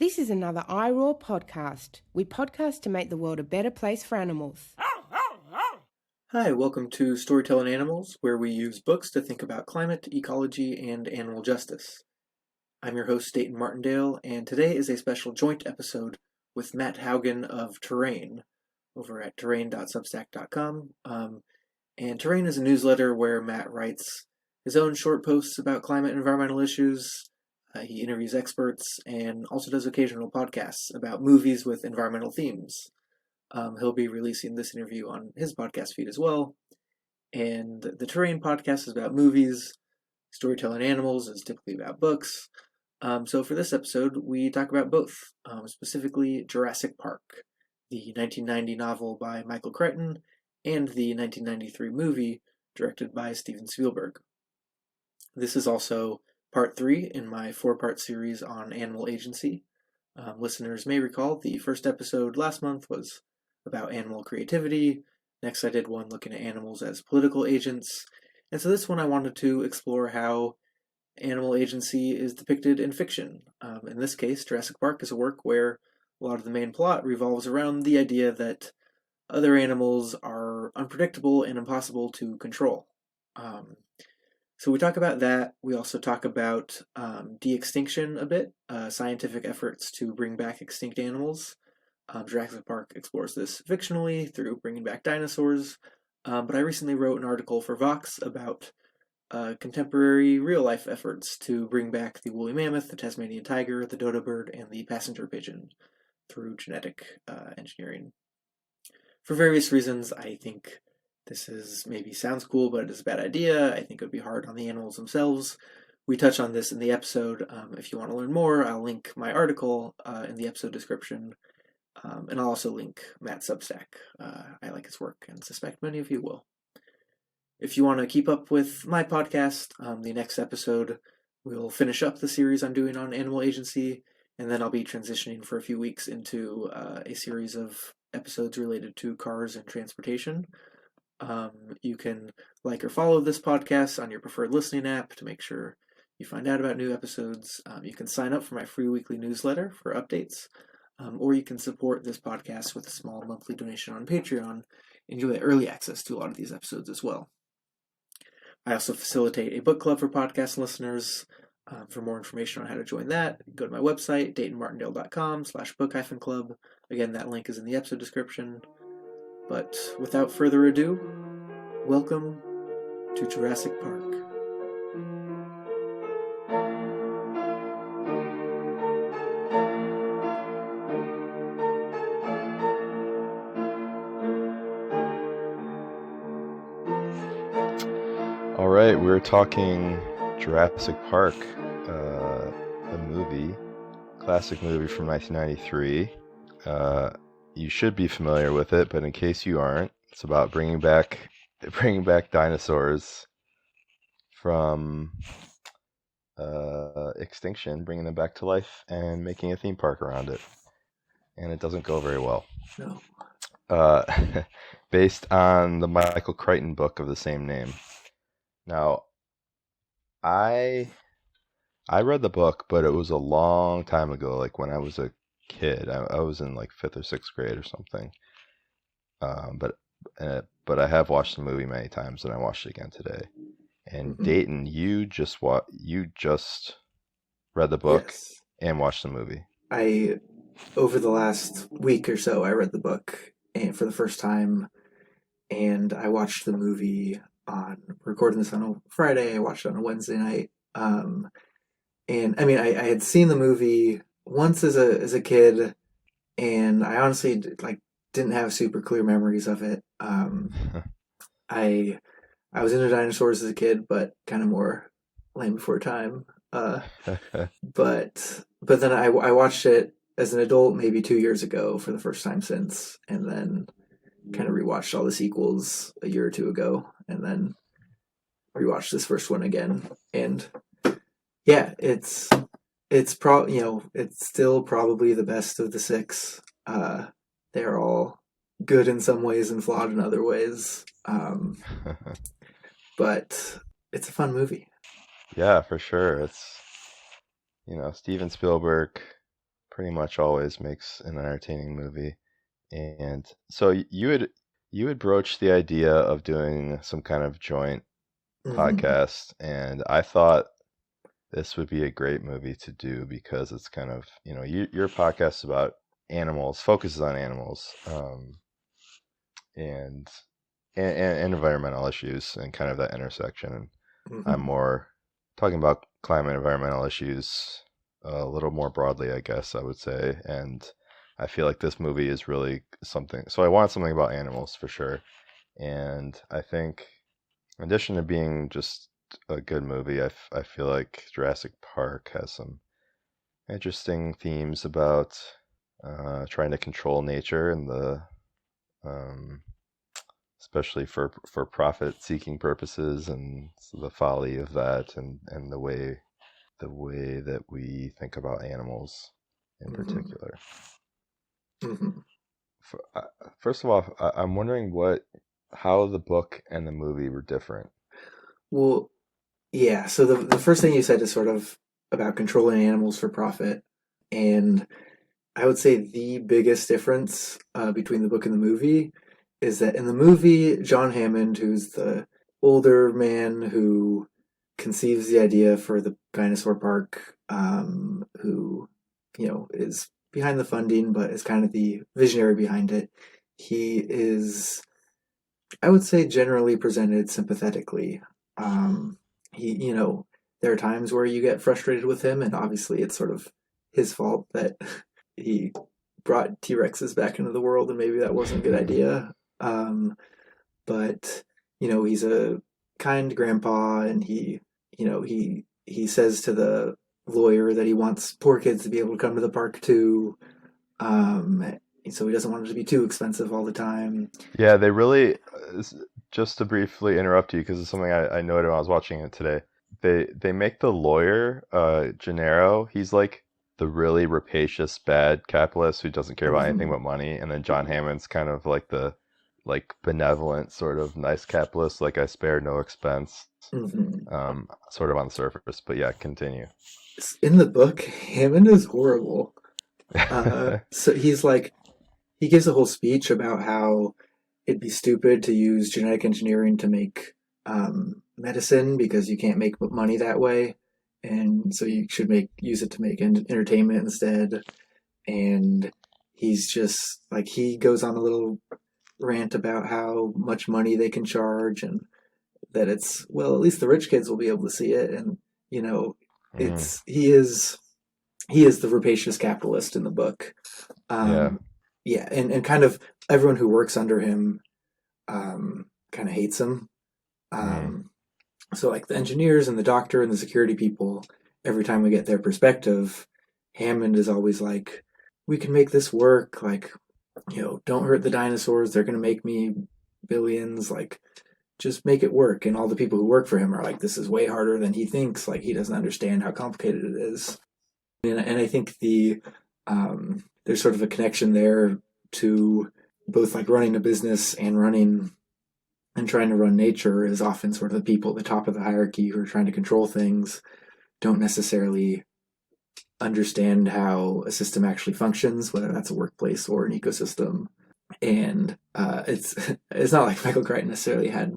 This is another iRaw podcast. We podcast to make the world a better place for animals. Hi, welcome to Storytelling Animals, where we use books to think about climate, ecology, and animal justice. I'm your host, Dayton Martindale, and today is a special joint episode with Matt Haugen of Terrain over at terrain.substack.com. And Terrain is a newsletter where Matt writes his own short posts about climate and environmental issues. He interviews experts and also does occasional podcasts about movies with environmental themes. He'll be releasing this interview on his podcast feed as well. And the Terrain podcast is about movies. Storytelling Animals is typically about books. So for this episode, we talk about both, specifically Jurassic Park, the 1990 novel by Michael Crichton, and the 1993 movie directed by Steven Spielberg. This is also part 3 in my 4-part series on animal agency. Listeners may recall the first episode last month was about animal creativity. Next I did one looking at animals as political agents. And so this one I wanted to explore how animal agency is depicted in fiction. In this case, Jurassic Park is a work where a lot of the main plot revolves around the idea that other animals are unpredictable and impossible to control. So we talk about that. We also talk about de-extinction a bit, scientific efforts to bring back extinct animals. Jurassic Park explores this fictionally through bringing back dinosaurs, but I recently wrote an article for Vox about contemporary real-life efforts to bring back the woolly mammoth, the Tasmanian tiger, the dodo bird, and the passenger pigeon through genetic engineering. For various reasons, I think this maybe sounds cool, but it is a bad idea. I think it would be hard on the animals themselves. We touch on this in the episode. If you want to learn more, I'll link my article in the episode description. And I'll also link Matt's Substack. I like his work and suspect many of you will. If you want to keep up with my podcast, the next episode we'll finish up the series I'm doing on animal agency, and then I'll be transitioning for a few weeks into a series of episodes related to cars and transportation. You can like or follow this podcast on your preferred listening app to make sure you find out about new episodes. You can sign up for my free weekly newsletter for updates. Or you can support this podcast with a small monthly donation on Patreon and you'll get early access to a lot of these episodes as well. I also facilitate a book club for podcast listeners. For more information on how to join that, go to my website, daytonmartindale.com/book-club. Again, that link is in the episode description. But without further ado, welcome to Jurassic Park. All right, we're talking Jurassic Park, a movie, classic movie from 1993. You should be familiar with it, but in case you aren't, it's about bringing back dinosaurs from extinction, bringing them back to life, and making a theme park around it. And it doesn't go very well. No. Based on the Michael Crichton book of the same name. Now, I read the book, but it was a long time ago, like when I was a kid. I was in like 5th or 6th grade or something. But I have watched the movie many times, and I watched it again today. And Dayton, you just read the book and watched the movie. Over the last week or so, I read the book for the first time, and I watched the movie recording this on a Friday. I watched it on a Wednesday night. And I mean, I had seen the movie once as a kid, and I honestly didn't have super clear memories of it. I was into dinosaurs as a kid, but kind of more Land Before Time. But then I watched it as an adult maybe 2 years ago for the first time since, and then kind of rewatched all the sequels a year or two ago, and then rewatched this first one again. And yeah, it's still probably the best of the 6. They're all good in some ways and flawed in other ways. But it's a fun movie. Yeah, for sure. It's Steven Spielberg pretty much always makes an entertaining movie. And so you had broached the idea of doing some kind of joint Hmm. podcast, and I thought this would be a great movie to do because it's kind of, your podcast is about animals, focuses on animals, and, and environmental issues and kind of that intersection. And I'm Hmm. more talking about climate environmental issues a little more broadly, I guess I would say. And I feel like this movie is really something. So I want something about animals for sure. And I think, in addition to being just a good movie, I feel like Jurassic Park has some interesting themes about trying to control nature and um, especially for profit seeking purposes, and the folly of that, and the way that we think about animals in Hmm. particular. Hmm. First of all, I'm wondering how the book and the movie were different. Well, yeah. So the first thing you said is sort of about controlling animals for profit, and I would say the biggest difference between the book and the movie is that in the movie, John Hammond, who's the older man who conceives the idea for the dinosaur park, who is behind the funding, but is kind of the visionary behind it. He is, I would say, generally presented sympathetically. There are times where you get frustrated with him, and obviously it's sort of his fault that he brought T Rexes back into the world, and maybe that wasn't a good idea. Um, but he's a kind grandpa, and he says to the lawyer that he wants poor kids to be able to come to the park too. Um, so he doesn't want it to be too expensive all the time. Yeah, they really. Just to briefly interrupt you, because it's something I noted when I was watching it today. They make the lawyer, Gennaro. He's like the really rapacious bad capitalist who doesn't care about anything Hmm. but money, and then John Hammond's kind of like the benevolent sort of nice capitalist, like I spare no expense, Hmm. sort of on the surface. But yeah, continue. In the book, Hammond is horrible. So he gives a whole speech about how it'd be stupid to use genetic engineering to make medicine because you can't make money that way, and so you should make use it to make entertainment instead. And he's just like he goes on a little rant about how much money they can charge, and that it's well, at least the rich kids will be able to see it, and you know, Mm, it's he is the rapacious capitalist in the book. yeah. Um, yeah, and kind of everyone who works under him kind of hates him. Mm, Um, so like the engineers and the doctor and the security people, every time we get their perspective, Hammond is always like, "We can make this work. Like, don't hurt the dinosaurs. They're gonna make me billions. Like, just make it work." And all the people who work for him are like, "This is way harder than he thinks. Like, he doesn't understand how complicated it is." And I think there's sort of a connection there to both like running a business and running and trying to run nature is often sort of the people at the top of the hierarchy who are trying to control things don't necessarily understand how a system actually functions, whether that's a workplace or an ecosystem. And it's not like Michael Crichton necessarily had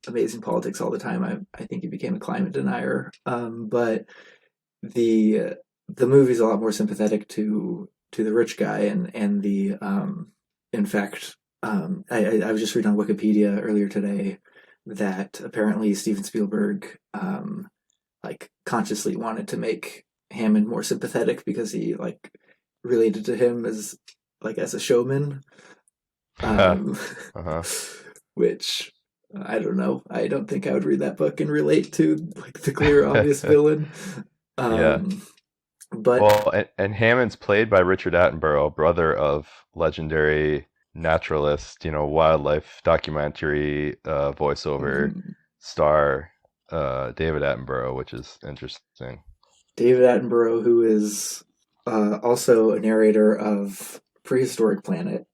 amazing politics all the time. I think he became a climate denier, but the the movie's a lot more sympathetic to the rich guy and the in fact I was just reading on Wikipedia earlier today that apparently Steven Spielberg like consciously wanted to make Hammond more sympathetic because he like related to him as a showman, um, uh-huh. which I don't know. I don't think I would read that book and relate to like the clear obvious villain. Yeah. Um, but Well, and Hammond's played by Richard Attenborough, brother of legendary naturalist, wildlife documentary voiceover mhm, star David Attenborough, which is interesting. David Attenborough, who is also a narrator of Prehistoric Planet,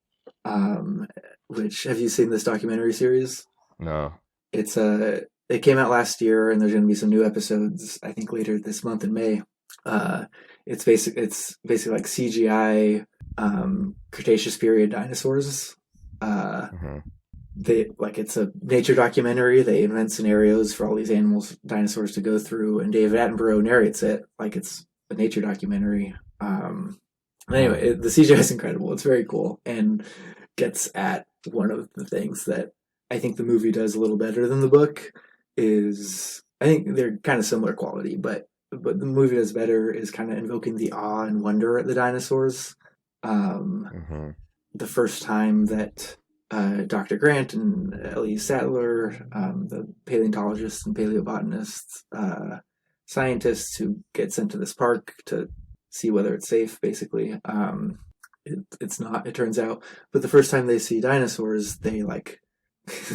um, which have you seen this documentary series? No. It came out last year, and there's going to be some new episodes. I think later this month in May. Uh, it's basically like CGI Cretaceous period dinosaurs. Hmm. It's a nature documentary. They invent scenarios for all these dinosaurs to go through, and David Attenborough narrates it like it's a nature documentary. Anyway, the CGI is incredible. It's very cool and gets at one of the things that I think the movie does a little better than the book. Is I think they're kind of similar quality, but the movie does better is kind of invoking the awe and wonder at the dinosaurs. Hmm. The first time that Dr. Grant and Ellie Sattler, the paleontologists and paleobotanists, scientists who get sent to this park to see whether it's safe, basically. It's not, it turns out. But the first time they see dinosaurs, they like,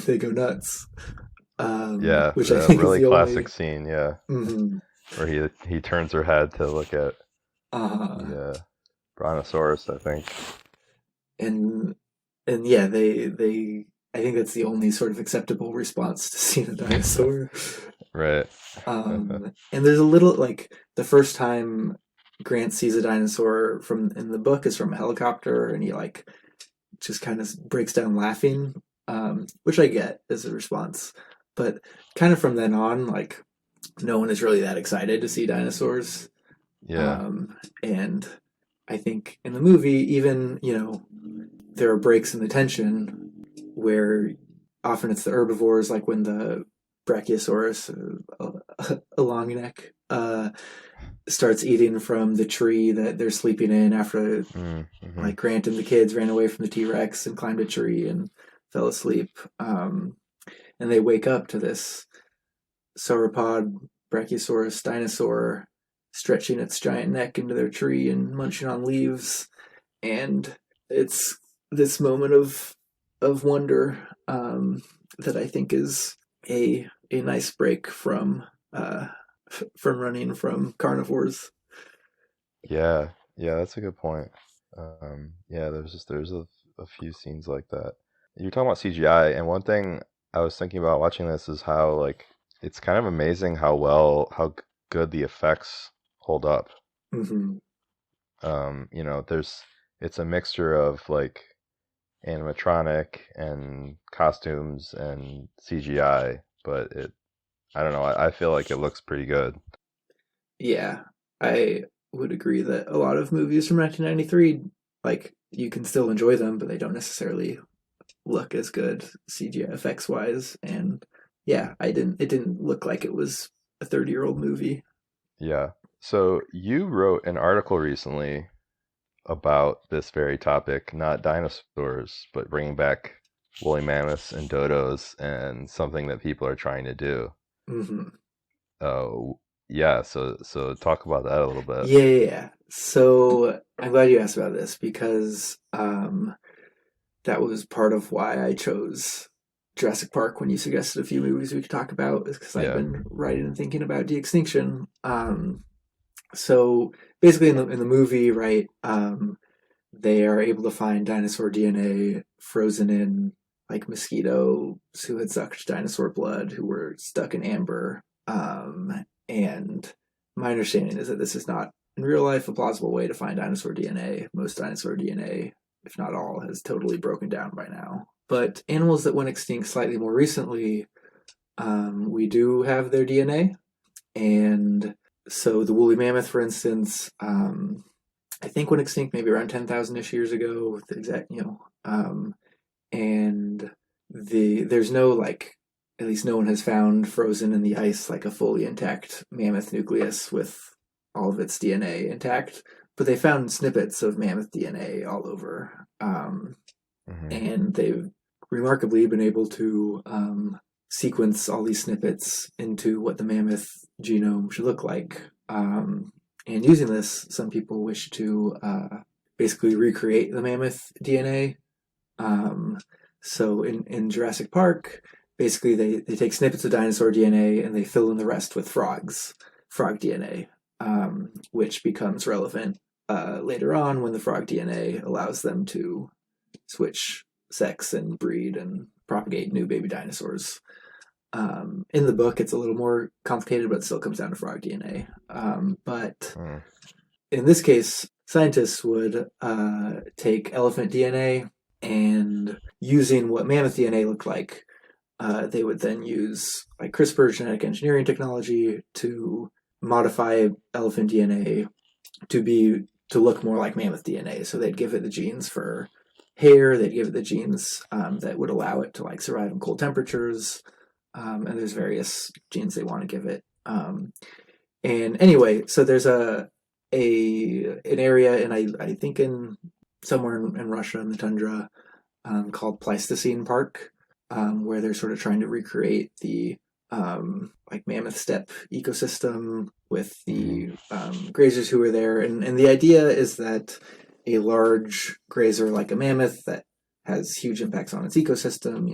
they go nuts. Yeah, Which I a think is really the classic only. scene. Yeah, Mhm. where he turns her head to look at uh, the brontosaurus, I think. and and yeah, they I think that's the only sort of acceptable response to seeing a dinosaur. Right. And there's a little like the first time Grant sees a dinosaur from in the book is from a helicopter, and he like just kind of breaks down laughing, which I get as a response. But kind of from then on, like no one is really that excited to see dinosaurs. Yeah. And I think in the movie, even there are breaks in the tension where often it's the herbivores, like when the Brachiosaurus, a long neck, starts eating from the tree that they're sleeping in after, Mm-hmm. like Grant and the kids ran away from the T-Rex and climbed a tree and fell asleep. And they wake up to this sauropod Brachiosaurus dinosaur stretching its giant neck into their tree and munching on leaves. And it's this moment of wonder that I think is a nice break from running from carnivores. Yeah. Yeah, that's a good point. Yeah, there's a few scenes like that. You're talking about CGI, and one thing I was thinking about watching this is how like it's kind of amazing good the effects hold up. Mm-hmm. It's a mixture of like animatronic and costumes and CGI, but I don't know, I feel like it looks pretty good. Yeah, I would agree that a lot of movies from 1993, like you can still enjoy them, but they don't necessarily look as good CGI effects wise. And yeah, it didn't look like it was a 30-year-old movie. Yeah. So you wrote an article recently about this very topic, not dinosaurs, but bringing back woolly mammoths and dodos, and something that people are trying to do. Mm-hmm. Uh, yeah, so talk about that a little bit. Yeah. So I'm glad you asked about this because that was part of why I chose Jurassic Park when you suggested a few movies we could talk about, is because I've Yeah. been writing and thinking about De-extinction. So basically, in the movie, right, they are able to find dinosaur DNA frozen in like mosquitoes who had sucked dinosaur blood, who were stuck in amber. And my understanding is that this is not in real life a plausible way to find dinosaur DNA. Most dinosaur DNA, if not all, has totally broken down by now. But animals that went extinct slightly more recently, we do have their DNA. And so the woolly mammoth, for instance, I think went extinct maybe around 10,000-ish years ago. The exact, and there's no like, at least no one has found frozen in the ice like a fully intact mammoth nucleus with all of its DNA intact. But they found snippets of mammoth DNA all over, Hmm. and they've remarkably been able to sequence all these snippets into what the mammoth genome should look like. And using this, some people wish to basically recreate the mammoth DNA. So in Jurassic Park, basically they take snippets of dinosaur DNA and they fill in the rest with frog DNA, which becomes relevant later on when the frog DNA allows them to switch sex and breed and propagate new baby dinosaurs. In the book, it's a little more complicated, but it still comes down to frog DNA. But Mm. in this case, scientists would take elephant DNA and using what mammoth DNA looked like, they would then use like CRISPR genetic engineering technology to modify elephant DNA to look more like mammoth DNA. So they'd give it the genes for hair, they'd give it the genes that would allow it to like survive in cold temperatures, and there's various genes they want to give it. And anyway, so there's an area, and I think in somewhere in Russia in the tundra, called Pleistocene Park, where they're sort of trying to recreate the like mammoth steppe ecosystem with the grazers who were there. And the idea is that a large grazer like a mammoth that has huge impacts on its ecosystem,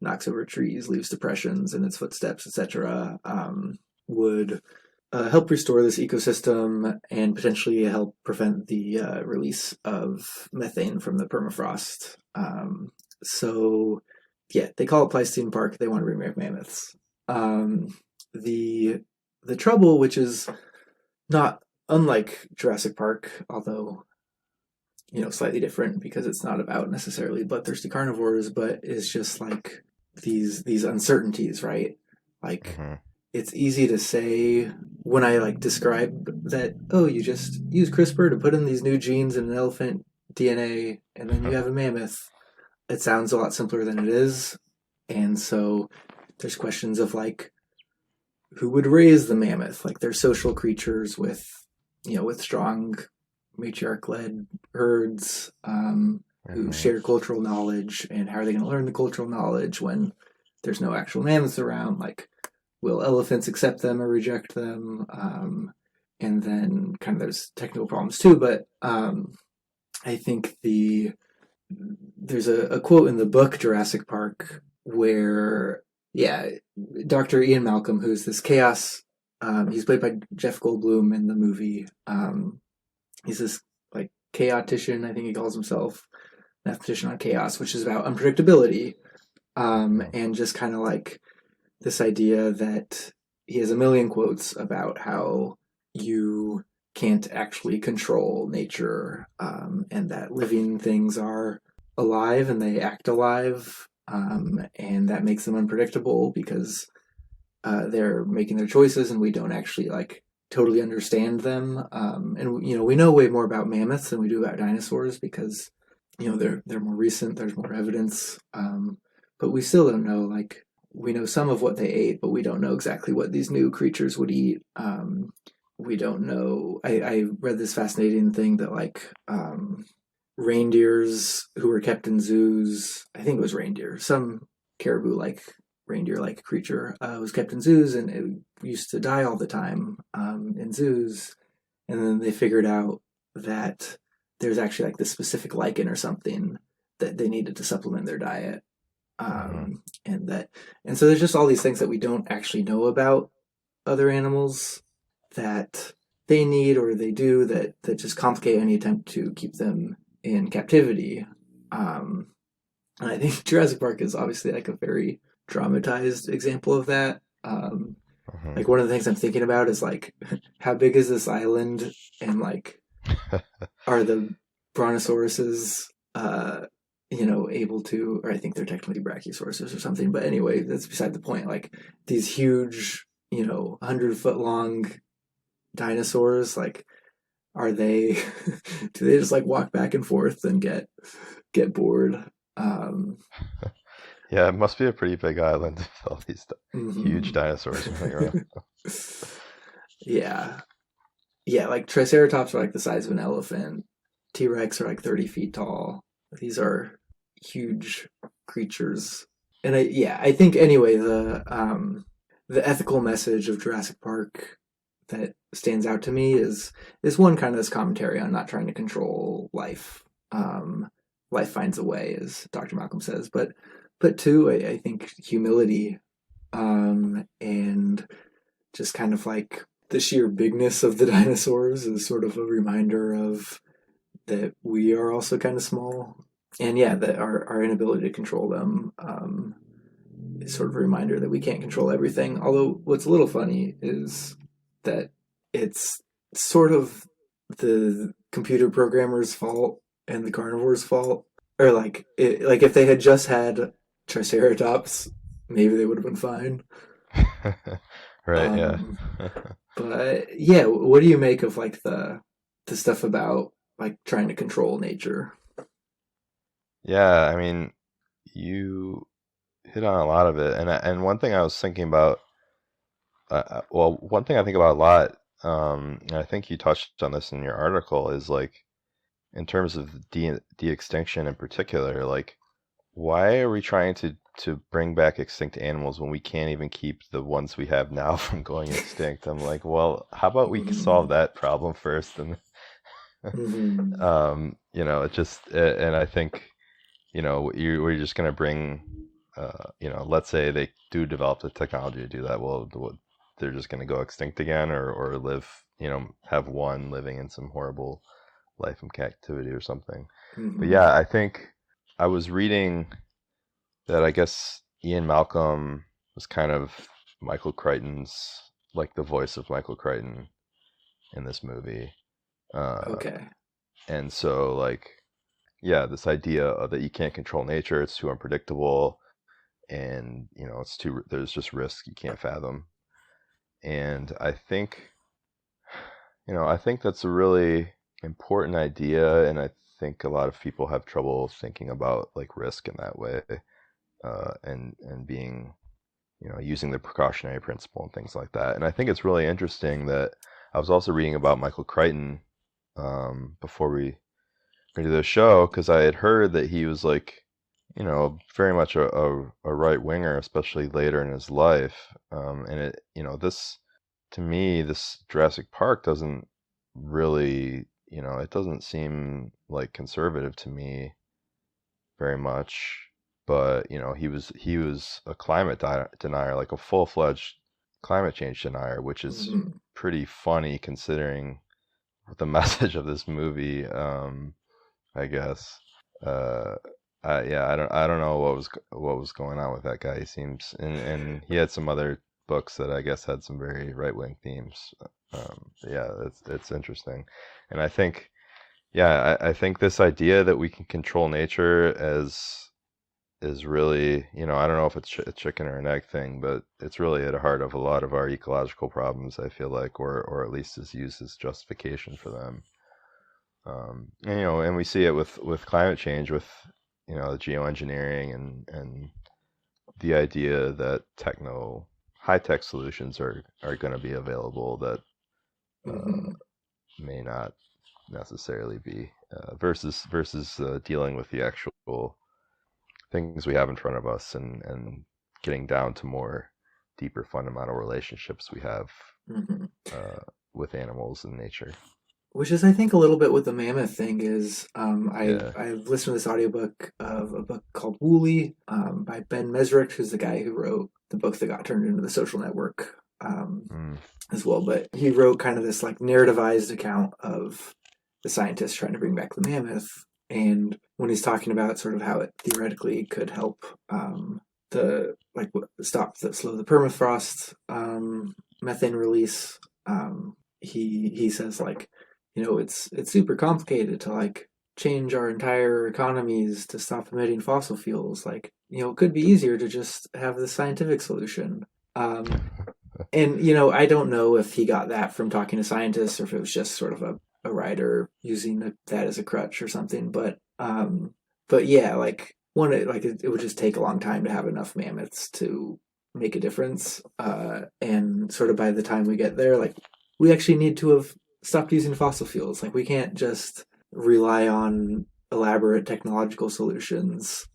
knocks over trees, leaves depressions in its footsteps, etc., would help restore this ecosystem and potentially help prevent the release of methane from the permafrost. So, yeah, they call it Pleistocene Park. They want to bring back mammoths. The trouble, which is not unlike Jurassic Park, although slightly different because it's not about necessarily bloodthirsty carnivores, but is just like these uncertainties, right? Like it's easy to say when I like describe that, oh, you just use CRISPR to put in these new genes in an elephant DNA and then you have a mammoth. It sounds a lot simpler than it is. And so there's questions of like, who would raise the mammoth? Like they're social creatures with strong matriarch-led herds who share cultural knowledge, and how are they going to learn the cultural knowledge when there's no actual mammoths around? Like, will elephants accept them or reject them? And then kind of there's technical problems too, but I think there's a quote in the book Jurassic Park where, Dr. Ian Malcolm, who's this chaos, he's played by Jeff Goldblum in the movie. He's this like chaotician, I think he calls himself, mathematician on chaos, which is about unpredictability, and just kind of like this idea that he has a million quotes about how you can't actually control nature, and that living things are alive and they act alive, and that makes them unpredictable because they're making their choices and we don't actually like totally understand them. And we know way more about mammoths than we do about dinosaurs because they're more recent, there's more evidence, but we still don't know. Like, we know some of what they ate, but we don't know exactly what these new creatures would eat. We don't know. I read this fascinating thing that like reindeers who were kept in zoos, I think it was reindeer, some caribou like reindeer like creature, was kept in zoos, and it used to die all the time in zoos, and then they figured out that there's actually like this specific lichen or something that they needed to supplement their diet, and so there's just all these things that we don't actually know about other animals that they need or they do that just complicate any attempt to keep them in captivity. And I think Jurassic Park is obviously like a very dramatized example of that. Like one of the things I'm thinking about is like, how big is this island, and like, are the brontosauruses able to, or I think they're technically brachiosauruses or something, but anyway, that's beside the point. Like these huge 100-foot long dinosaurs, like, are they do they just like walk back and forth and get bored? Yeah, it must be a pretty big island with all these huge dinosaurs running around. Yeah, like Triceratops are like the size of an elephant. T-Rex are like 30 feet tall. These are huge creatures, and I think anyway the ethical message of Jurassic Park that stands out to me is one kind of this commentary on not trying to control life. Life finds a way, as Dr. Malcolm says, but two, I think humility, and just kind of like the sheer bigness of the dinosaurs is sort of a reminder of that we are also kind of small, and that our inability to control them is sort of a reminder that we can't control everything. Although what's a little funny is that it's sort of the computer programmer's fault and the carnivore's fault, or like if they had just had Triceratops, maybe they would have been fine. Right, yeah. Um, but yeah, what do you make of like the stuff about like trying to control nature? Yeah, I mean, you hit on a lot of it, and one thing I was thinking about, well, one thing I think about a lot, and I think you touched on this in your article, is like in terms of de-extinction in particular, like why are we trying to bring back extinct animals when we can't even keep the ones we have now from going extinct? I'm like, well, how about we solve Mm, that problem first, and mhm, it just, and I think, we're just going to bring, let's say they do develop the technology to do that. Well, they're just going to go extinct again, or live, have one living in some horrible life in captivity or something. But mhm, yeah, I think I was reading that I guess Ian Malcolm was kind of Michael Crichton's, like the voice of Michael Crichton in this movie. Uh, okay. and so like, yeah, this idea that you can't control nature, it's too unpredictable, and there's just risks you can't fathom. And I think that's a really important idea, and I think a lot of people have trouble thinking about like risk in that way, and being, using the precautionary principle and things like that. And I think it's really interesting that I was also reading about Michael Crichton, before we into the show, because I had heard that he was like, very much a right winger, especially later in his life. And this, to me, this Jurassic Park doesn't really, it doesn't seem like conservative to me very much. But he was a climate denier, like a full-fledged climate change denier, which is Mhm, pretty funny considering the message of this movie. I guess. Uh, yeah, I don't know what was going on with that guy. He seems, and he had some other books that I guess had some very right wing themes. Yeah, it's interesting, and I think, yeah, I think this idea that we can control nature as is really, I don't know if it's a chicken or an egg thing, but it's really at the heart of a lot of our ecological problems. I feel like, or at least is used as justification for them. And we see it with climate change, with the geoengineering and the idea that high tech solutions are going to be available that uh, mhm, may not necessarily be, versus dealing with the actual things we have in front of us, and getting down to more deeper fundamental relationships we have, mhm. uh, with animals and nature. Which is, I think, a little bit what the mammoth thing is. Yeah. I've listened to this audiobook of a book called Wooly, by Ben Mesrich, who's the guy who wrote the book that got turned into The Social Network, Mm. as well. But he wrote kind of this like narrativized account of the scientists trying to bring back the mammoth, and when he's talking about sort of how it theoretically could help, the like slow the permafrost, methane release. He says like, it's super complicated to like change our entire economies to stop emitting fossil fuels. Like, it could be easier to just have the scientific solution. And I don't know if he got that from talking to scientists or if it was just sort of a writer using that as a crutch or something. But yeah, like it would just take a long time to have enough mammoths to make a difference. And sort of by the time we get there, like we actually need to have stopped using fossil fuels. Like we can't just rely on elaborate technological solutions.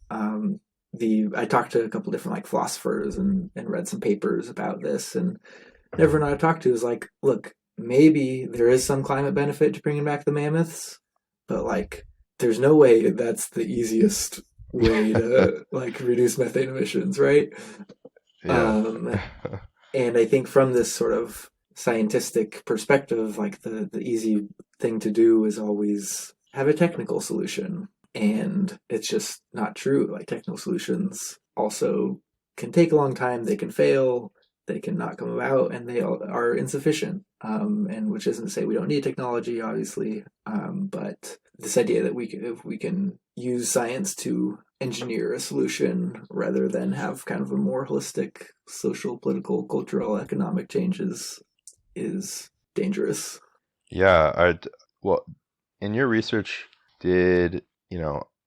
The I talked to a couple different like philosophers and read some papers about this, and everyone I talked to is like, look, maybe there is some climate benefit to bringing back the mammoths, but like there's no way that's the easiest way to like reduce methane emissions, right? Yeah. um and I think from this sort of scientific perspective, like the easy thing to do is always have a technical solution. And it's just not true. Like technical solutions also can take a long time, they can fail, they can not come about, and they are insufficient. and which isn't to say we don't need technology, obviously, but this idea that if we can use science to engineer a solution rather than have kind of a more holistic social, political, cultural, economic changes is dangerous. Yeah, well, in your research, did,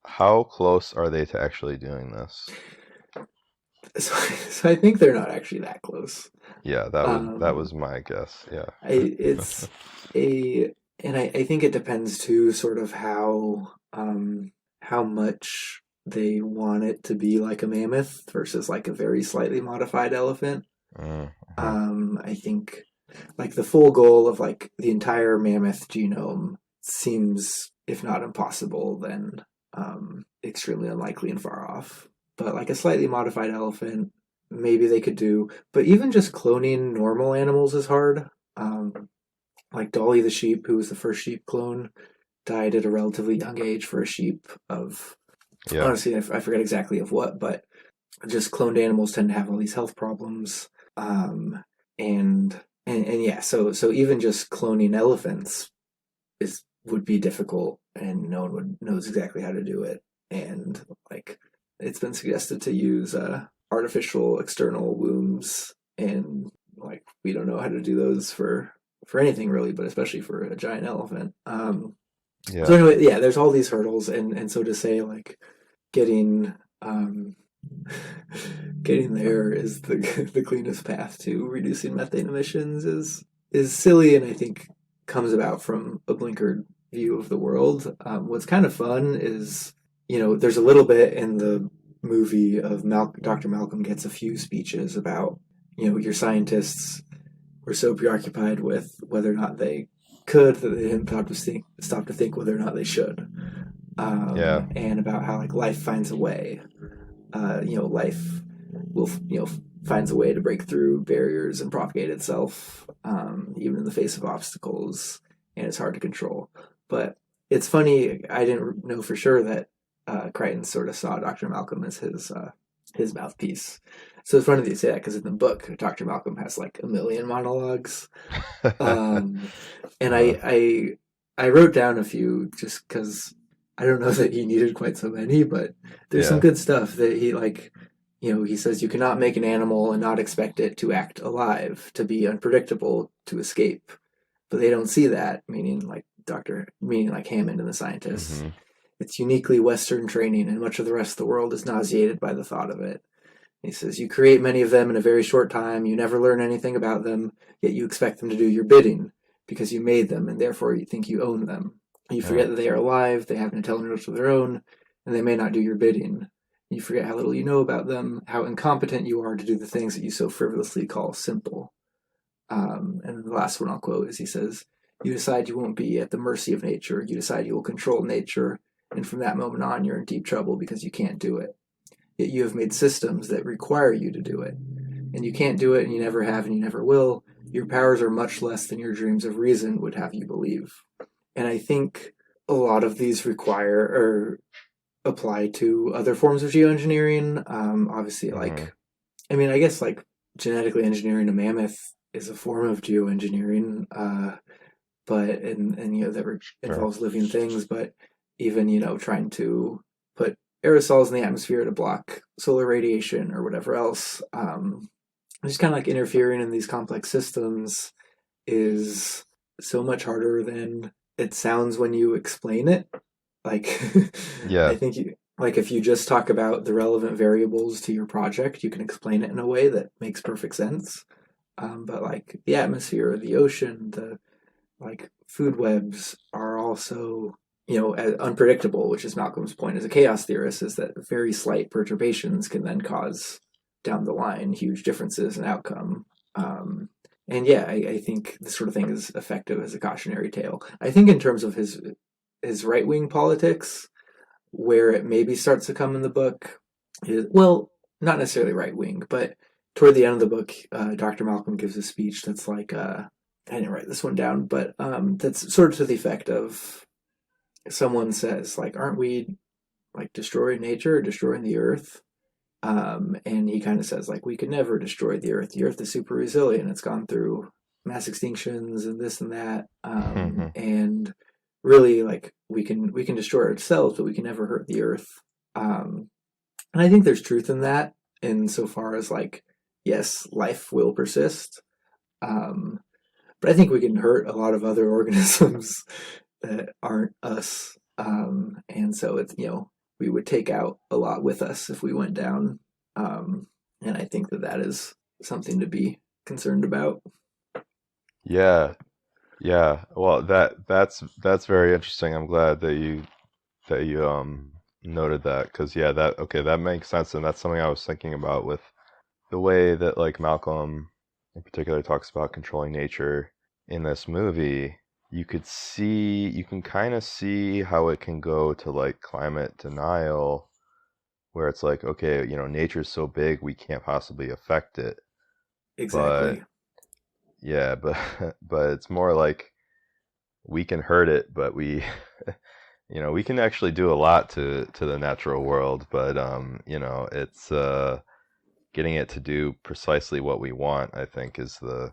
how close are they to actually doing this? So I think they're not actually that close. Yeah, that was my guess. Yeah. It's a, and I think it depends too, sort of how much they want it to be like a mammoth versus like a very slightly modified elephant. Mm-hmm. I think like the full goal of like the entire mammoth genome seems, if not impossible, then extremely unlikely and far off. But like a slightly modified elephant, maybe they could do. But even just cloning normal animals is hard. Like Dolly the sheep, who was the first sheep clone, died at a relatively young age for a sheep of, Yeah. honestly, I forget exactly of what, but just cloned animals tend to have all these health problems. And yeah, so even just cloning elephants would be difficult, and no one knows exactly how to do it. And like it's been suggested to use artificial external wombs, and like we don't know how to do those for anything really, but especially for a giant elephant. Yeah. So anyway, yeah, there's all these hurdles, and so to say like getting getting there is the cleanest path to reducing methane emissions is silly, and I think comes about from a blinkered view of the world. What's kind of fun is, there's a little bit in the movie of Dr. Malcolm gets a few speeches about, your scientists were so preoccupied with whether or not they could that they didn't stop to think whether or not they should. Yeah. And about how like life finds a way. Life will finds a way to break through barriers and propagate itself, even in the face of obstacles, and it's hard to control. But it's funny, I didn't know for sure that Crichton sort of saw Dr. Malcolm as his mouthpiece. So it's funny that you say that, because in the book, Dr. Malcolm has like a million monologues, and I wrote down a few just because I don't know that he needed quite so many, but there's some good stuff that he like. He says you cannot make an animal and not expect it to act alive, to be unpredictable, to escape. But they don't see that, meaning like Hammond and the scientists. Mm-hmm. It's uniquely Western training, and much of the rest of the world is nauseated by the thought of it. He says, you create many of them in a very short time, you never learn anything about them, yet you expect them to do your bidding, because you made them, and therefore you think you own them. You forget that they are alive, they have an intelligence of their own, and they may not do your bidding. You forget how little you know about them, how incompetent you are to do the things that you so frivolously call simple. And the last one I'll quote is he says, you decide you won't be at the mercy of nature, you decide you will control nature, and from that moment on you're in deep trouble because you can't do it. Yet you have made systems that require you to do it. And you can't do it, and you never have, and you never will. Your powers are much less than your dreams of reason would have you believe. And I think a lot of these require or apply to other forms of geoengineering. Obviously, like, I mean, I guess like genetically engineering a mammoth is a form of geoengineering, but that involves living things. But even trying to put aerosols in the atmosphere to block solar radiation or whatever else, just kind of like interfering in these complex systems is so much harder than it sounds when you explain it. Like, Yeah. I think if you just talk about the relevant variables to your project, you can explain it in a way that makes perfect sense. But like the atmosphere, the ocean, the like food webs are also unpredictable, which is Malcolm's point as a chaos theorist, is that very slight perturbations can then cause down the line huge differences in outcome. And yeah, I think this sort of thing is effective as a cautionary tale. I think in terms of his right-wing politics, where it maybe starts to come in the book, well, not necessarily right-wing, but toward the end of the book, Dr. Malcolm gives a speech that's like, I didn't write this one down, but that's sort of to the effect of, someone says, like, aren't we like destroying nature or destroying the earth? And he kind of says, like, we could never destroy the earth. The earth is super resilient. It's gone through mass extinctions and this and that, and really like we can destroy ourselves, but we can never hurt the earth. And I think there's truth in that, insofar as like, yes, life will persist, but I think we can hurt a lot of other organisms that aren't us, and so it's, we would take out a lot with us if we went down, and I think that that is something to be concerned about. Yeah, yeah. Well, that's very interesting. I'm glad that you noted that, because yeah, that makes sense, and that's something I was thinking about with the way that like Malcolm in particular talks about controlling nature in this movie. You can kind of see how it can go to like climate denial, where it's like, okay, nature's so big we can't possibly affect it. But Exactly. yeah, but but it's more like we can hurt it, but we we can actually do a lot to the natural world, but it's getting it to do precisely what we want, I think, is the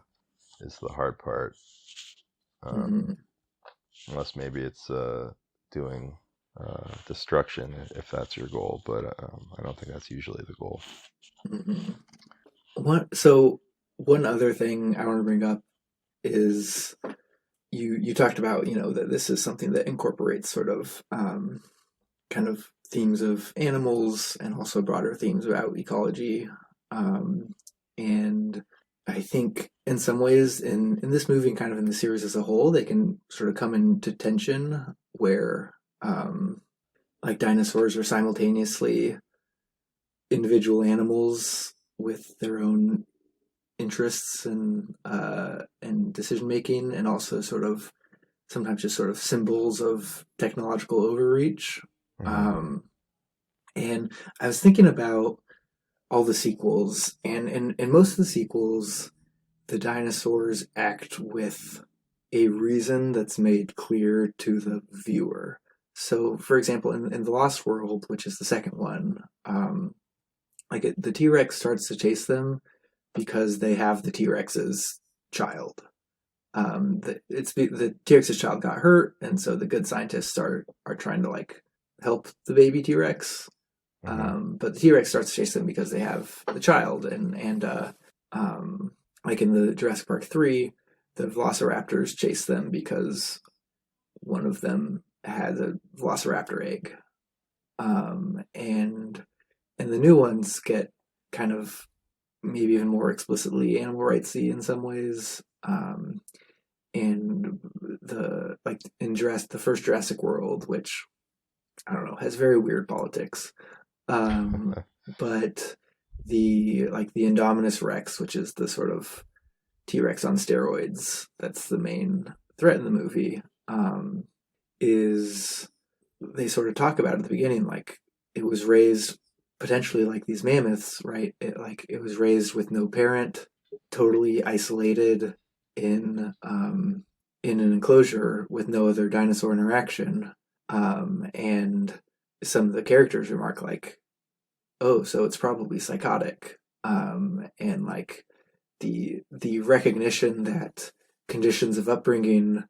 hard part. Um, Hmm. unless maybe it's doing destruction, if that's your goal, but I don't think that's usually the goal. Hmm. So one other thing I want to bring up is you talked about, that this is something that incorporates sort of kind of themes of animals and also broader themes about ecology. Um, and I think in some ways in this movie and kind of in the series as a whole, they can sort of come into tension where like dinosaurs are simultaneously individual animals with their own interests and decision making, and also sort of sometimes just sort of symbols of technological overreach. Hmm. Um, and I was thinking about all the sequels, and in most of the sequels, the dinosaurs act with a reason that's made clear to the viewer. So, for example, in The Lost World, which is the second one, the T Rex starts to chase them because they have the T Rex's child. The T Rex's child got hurt, and so the good scientists are trying to like help the baby T Rex. Hmm. But the T Rex starts to chase them because they have the child, like in the Jurassic Park 3, the Velociraptors chase them because one of them has a Velociraptor egg, and the new ones get kind of maybe even more explicitly animal rightsy in some ways. And the like in the first Jurassic World, which I don't know, has very weird politics. Um, but the Indominus Rex, which is the sort of T Rex on steroids, that's the main threat in the movie. Is They sort of talk about at the beginning, like it was raised potentially like these mammoths, right? It was raised with no parent, totally isolated in an enclosure with no other dinosaur interaction. And some of the characters remark like, "Oh, so it's probably psychotic," and like the recognition that conditions of upbringing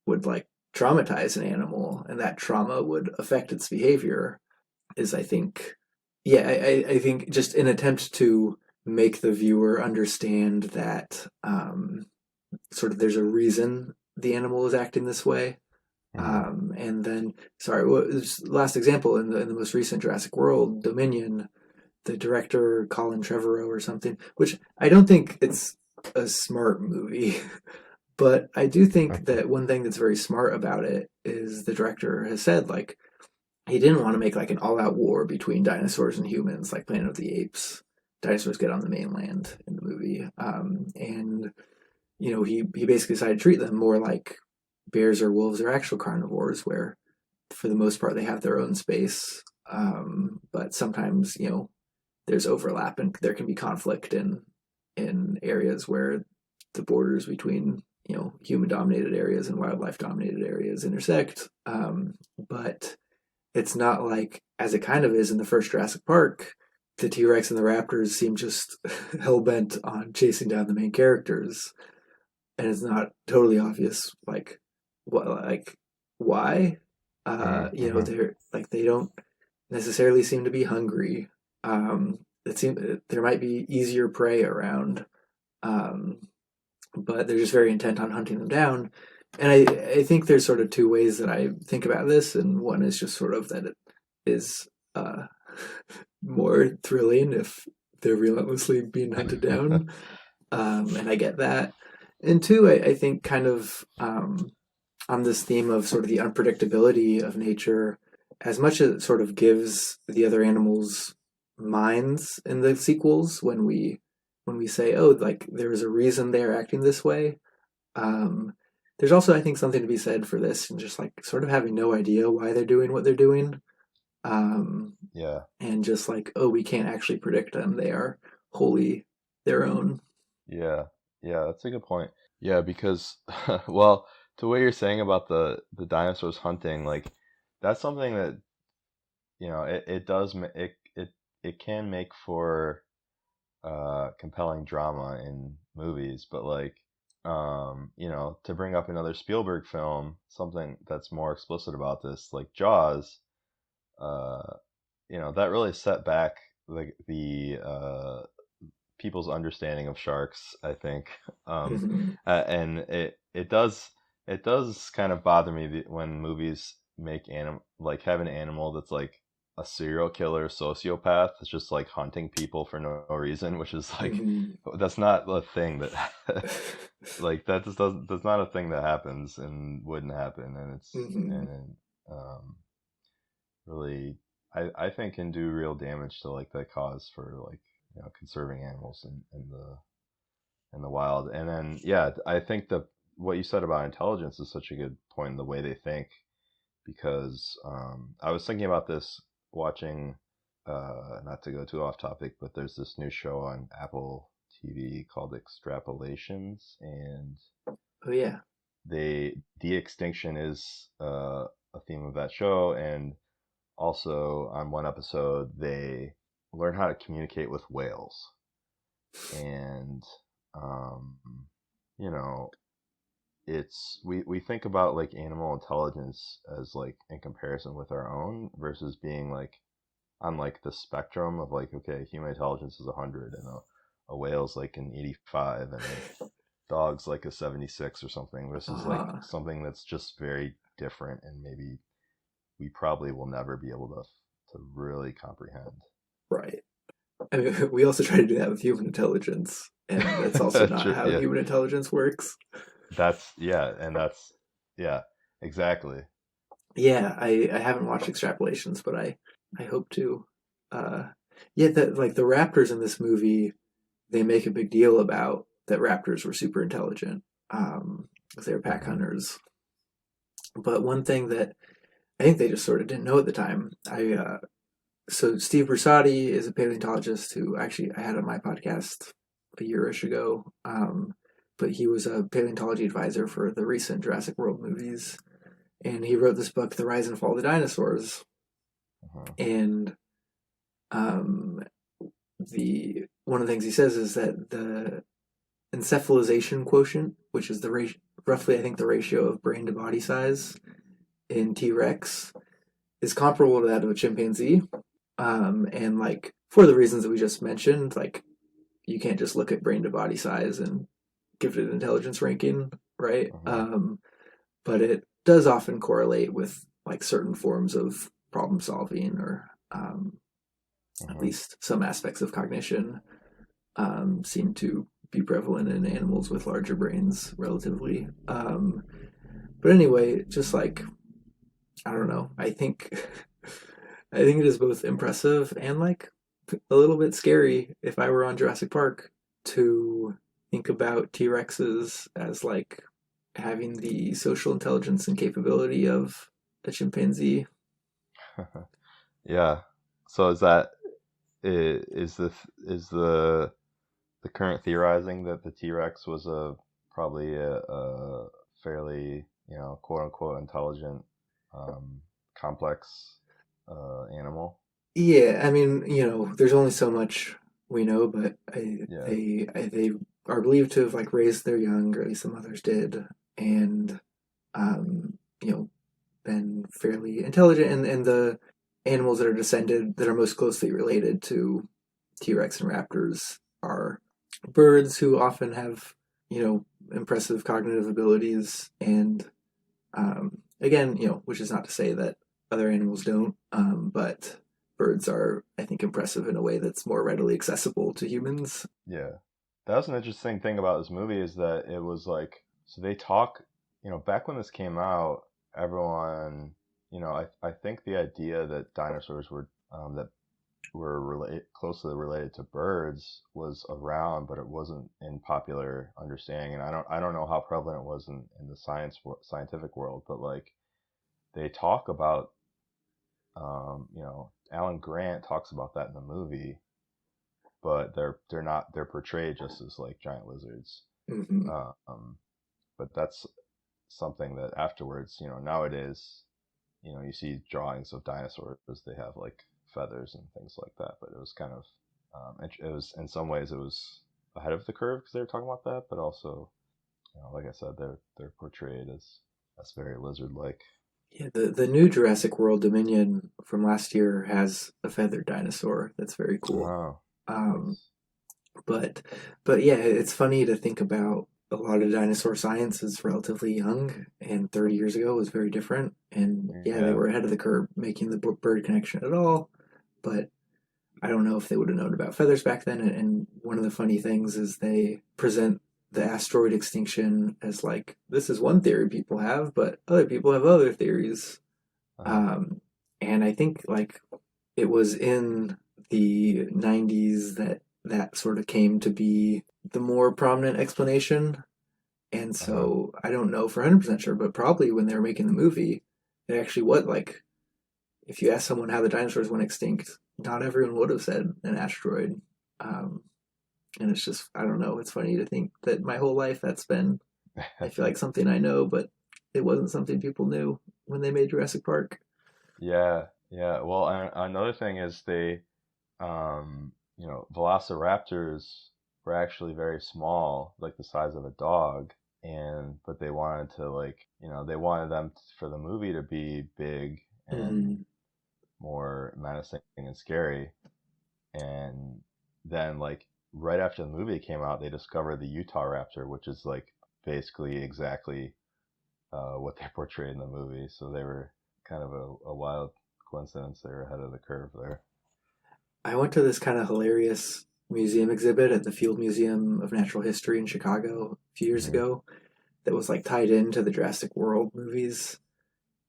would like traumatize an animal and that trauma would affect its behavior is, I think, yeah, I think just an attempt to make the viewer understand that sort of there's a reason the animal is acting this way. Hmm. And then, sorry, what was last example in the most recent Jurassic World Dominion, the director Colin Trevorrow or something, which I don't think it's a smart movie, but I do think that one thing that's very smart about it is the director has said like he didn't want to make like an all-out war between dinosaurs and humans like Planet of the Apes. Dinosaurs get on the mainland in the movie, and he basically decided to treat them more like bears or wolves or actual carnivores, where for the most part they have their own space, but sometimes there's overlap and there can be conflict in areas where the borders between human dominated areas and wildlife dominated areas intersect. But it's not like, as it kind of is in the first Jurassic Park, the T Rex and the Raptors seem just hell bent on chasing down the main characters. and it's not totally obvious like what like why. Mm-hmm. They're like they don't necessarily seem to be hungry. It seems there might be easier prey around, um, but they're just very intent on hunting them down. And I think there's sort of two ways that I think about this, and one is just sort of that it is more thrilling if they're relentlessly being hunted down, and I get that. And two, I think kind of on this theme of sort of the unpredictability of nature, as much as it sort of gives the other animals minds in the sequels when we say, oh, like there is a reason they're acting this way. Um, there's also, I think, something to be said for this and just like sort of having no idea why they're doing what they're doing. Um, Yeah. and just like, oh, we can't actually predict them. They are wholly their own. Yeah. Yeah, that's a good point. Yeah, because well, to what you're saying about the dinosaurs hunting, like that's something that, it does it can make for compelling drama in movies, but like to bring up another Spielberg film, something that's more explicit about this, like Jaws, uh that really set back the people's understanding of sharks, I think. Um, Mm-hmm. and it does kind of bother me when movies make like have an animal that's like a serial killer sociopath that's just like hunting people for no reason, which is like Mm-hmm. that's not a thing that like that just doesn't that's not a thing that happens and wouldn't happen, and Mm-hmm. um really I think can do real damage to like the cause for like conserving animals in the wild. And then yeah, I think the what you said about intelligence is such a good point in the way they think, because I was thinking about this watching, not to go too off topic, but there's this new show on Apple TV called Extrapolations, and Oh yeah. De-extinction is a theme of that show. And also on one episode they learn how to communicate with whales. And um, you know we think about like animal intelligence as like in comparison with our own versus being like on like the spectrum of like, okay, human intelligence is 100 and a whale's like an 85 and a dog's like a 76 or something, versus like Uh-huh. something that's just very different and maybe we probably will never be able to really comprehend. Right. I mean, we also try to do that with human intelligence, and that's also not True, how yeah. human intelligence works. That's yeah, and that's yeah, exactly. Yeah, I haven't watched Extrapolations, but I hope to. Uh, yeah, that like the raptors in this movie, they make a big deal about that raptors were super intelligent, 'cause they were pack Hmm. hunters. But one thing that I think they just sort of didn't know at the time, so Steve Brusatte is a paleontologist who actually I had on my podcast a yearish ago. But he was a paleontology advisor for the recent Jurassic World movies, and he wrote this book, The Rise and Fall of the Dinosaurs. Hmm. And um, the one of the things he says is that the encephalization quotient, which is the roughly I think the ratio of brain to body size in T Rex, is comparable to that of a chimpanzee. And like for the reasons that we just mentioned, like you can't just look at brain to body size and give it an intelligence ranking, right? Hmm. But it does often correlate with like certain forms of problem solving or at Hmm. least some aspects of cognition seem to be prevalent in animals with larger brains relatively. But anyway, just like I don't know, I think I think it is both impressive and like a little bit scary if I were on Jurassic Park to think about T Rexes as like having the social intelligence and capability of a chimpanzee. Yeah. So is the current theorizing that the T-Rex was probably a fairly, quote unquote intelligent, um, complex animal? Yeah, I mean, there's only so much we know, but Yeah. they are believed to have like raised their young, or at least some others did, and you know, been fairly intelligent. And the animals that are descended that are most closely related to T-Rex and raptors are birds, who often have, you know, impressive cognitive abilities, and again, you know, which is not to say that other animals don't, but birds are, I think, impressive in a way that's more readily accessible to humans. Yeah. That was an interesting thing about this movie is that it was like, so they talk, back when this came out, everyone, I think the idea that dinosaurs that closely related to birds was around, but it wasn't in popular understanding. And I don't know how prevalent it was in the scientific world, but like they talk about, Alan Grant talks about that in the movie, but they're portrayed just as like giant lizards. Mm-hmm. But that's something that afterwards, nowadays, you see drawings of dinosaurs, they have like feathers and things like that. But it was kind of, it was in some ways it was ahead of the curve because they were talking about that, but also, like I said, they're portrayed as very lizard-like. Yeah, the new Jurassic World Dominion from last year has a feathered dinosaur. That's very cool. Oh, Um, nice. but but yeah, it's funny to think about a lot of dinosaur science is relatively young, and 30 years ago was very different. And yeah, they Yeah. were ahead of the curve making the bird connection at all. But I don't know if they would have known about feathers back then. And one of the funny things is they present the asteroid extinction as like, this is one theory people have, but other people have other theories. Uh-huh. Um, and I think like it was in the 90s that that sort of came to be the more prominent explanation. And Uh-huh. so I don't know for 100% sure, but probably when they were making the movie, they actually what like if you ask someone how the dinosaurs went extinct, not everyone would have said an asteroid. Um, and it's just I don't know. It's funny to think that my whole life that's been I feel like something I know, but it wasn't something people knew when they made Jurassic Park. Yeah, yeah. Well, another thing is velociraptors were actually very small, like the size of a dog, but they wanted to they wanted them for the movie to be big and Mm-hmm. more menacing and scary. And then like right after the movie came out, they discovered the Utah Raptor, which is like basically exactly what they portrayed in the movie. So they were kind of a wild coincidence. They were ahead of the curve there. I went to this kind of hilarious museum exhibit at the Field Museum of Natural History in Chicago a few years Hmm. ago that was like tied into the Jurassic World movies.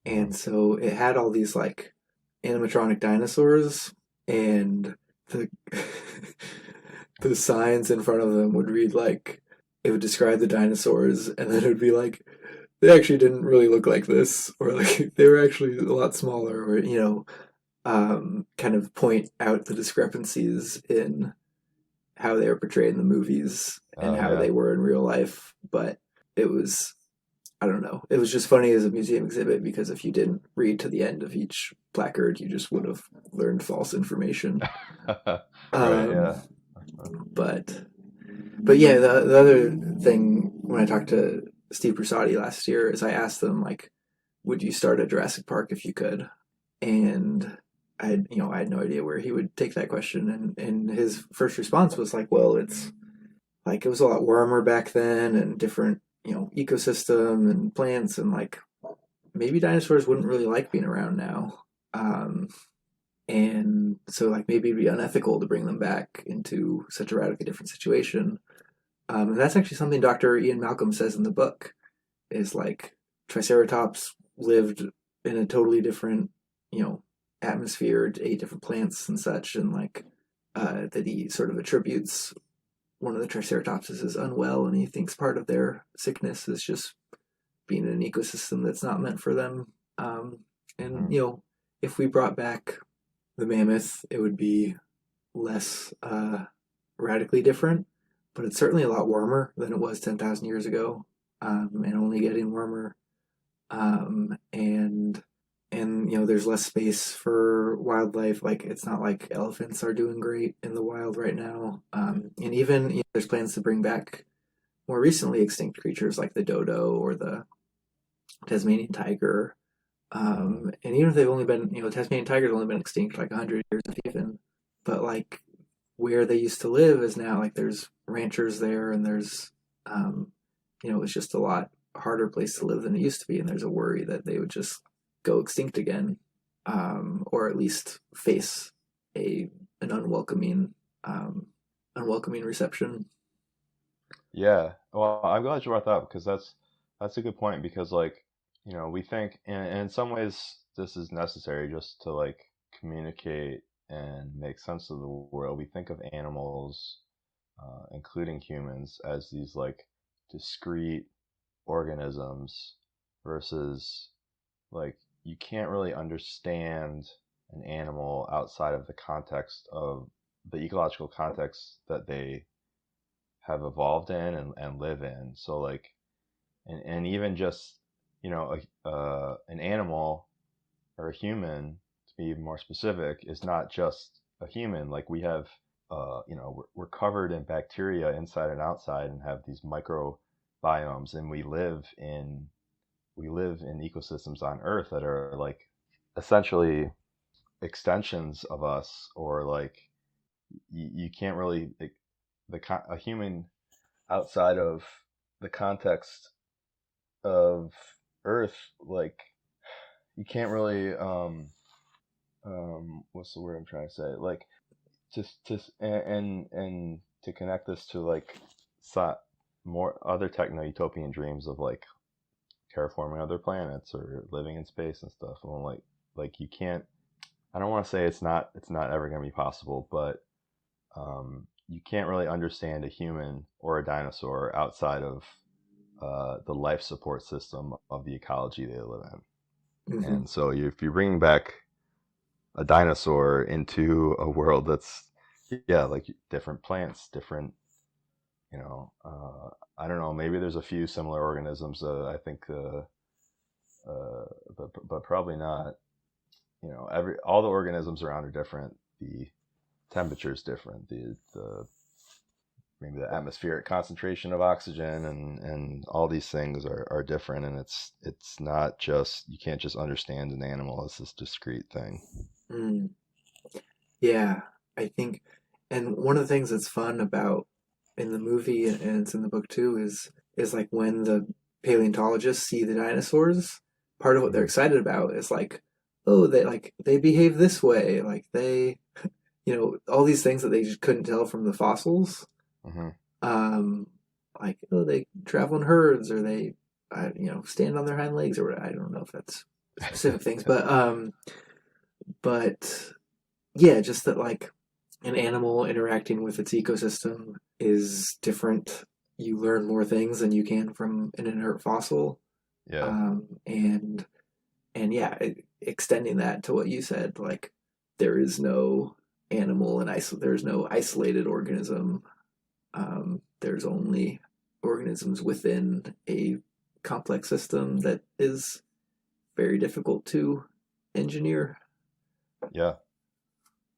Hmm. And so it had all these like animatronic dinosaurs, and the the signs in front of them would read like it would describe the dinosaurs, and then it would be like they actually didn't really look like this, or like they were actually a lot smaller, or kind of point out the discrepancies in how they were portrayed in the movies and Oh how they yeah. were in real life. But it was I don't know. It was just funny as a museum exhibit because if you didn't read to the end of each placard, you just would have learned false information. Right. Um, Yeah. but but yeah, the other thing when I talked to Steve Brusati last year is I asked them like, would you start a Jurassic Park if you could? And I had no idea where he would take that question, and his first response was like, well, it's like it was a lot warmer back then and different ecosystem and plants, and like maybe dinosaurs wouldn't really like being around now. Um, and so like maybe it'd be unethical to bring them back into such a radically different situation. And that's actually something Dr. Ian Malcolm says in the book is like Triceratops lived in a totally different, you know, atmosphere, ate different plants and such, and like that he sort of attributes one of the Triceratopses is unwell, and he thinks part of their sickness is just being in an ecosystem that's not meant for them. And Hmm. if we brought back the mammoth, it would be less radically different, but it's certainly a lot warmer than it was 10,000 years ago, and only getting warmer. And and there's less space for wildlife. Like it's not like elephants are doing great in the wild right now. And even there's plans to bring back more recently extinct creatures like the dodo or the Tasmanian tiger. And even if they've only been, Tasmanian tiger's only been extinct like 100 years even, but like where they used to live is now like there's ranchers there, and there's, it's just a lot harder place to live than it used to be, and there's a worry that they would just go extinct again, or at least face an unwelcoming reception. Yeah. Well, I'm glad you brought that up because that's a good point because like, we think and in some ways this is necessary just to like communicate and make sense of the world. We think of animals, including humans, as these like discrete organisms versus like you can't really understand an animal outside of the context of the ecological context that they have evolved in and live in. So like, and even just, an animal or a human, to be more specific, is not just a human. Like we have, we're covered in bacteria inside and outside and have these microbiomes, and we live in ecosystems on Earth that are like essentially extensions of us, or like you can't really a human outside of the context of Earth, like you can't really what's the word I'm trying to say, like just and to connect this to like more other techno utopian dreams of like terraforming other planets or living in space and stuff. Well, like you can't. I don't want to say it's not ever going to be possible, but you can't really understand a human or a dinosaur outside of the life support system of the ecology they live in. Mm-hmm. And so if you're bringing back a dinosaur into a world that's like different plants, different, I don't know, maybe there's a few similar organisms. I think, but probably not. All the organisms around are different. The temperature is different. The maybe the atmospheric concentration of oxygen and all these things are different, and it's not just, you can't just understand an animal as this discrete thing. Mm. Yeah, I think, and one of the things that's fun about in the movie, and it's in the book too, is like when the paleontologists see the dinosaurs, part of what they're excited about is like, oh, they behave this way, like they, all these things that they just couldn't tell from the fossils. Mm-hmm. Like, oh, they travel in herds, or they, stand on their hind legs, or I don't know if that's specific things, but yeah, just that like an animal interacting with its ecosystem is different. You learn more things than you can from an inert fossil. Yeah. And yeah, extending that to what you said, like there is no animal and there's no isolated organism. There's only organisms within a complex system that is very difficult to engineer. Yeah.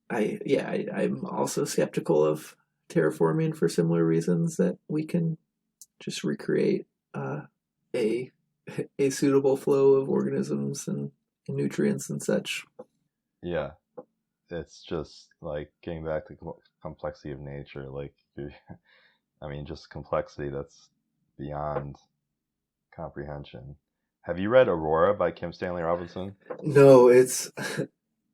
I'm also skeptical of terraforming for similar reasons, that we can just recreate a a suitable flow of organisms and nutrients and such. Yeah. It's just like getting back to complexity of nature. Like, I mean, just complexity that's beyond comprehension. Have you read Aurora by Kim Stanley Robinson? No, it's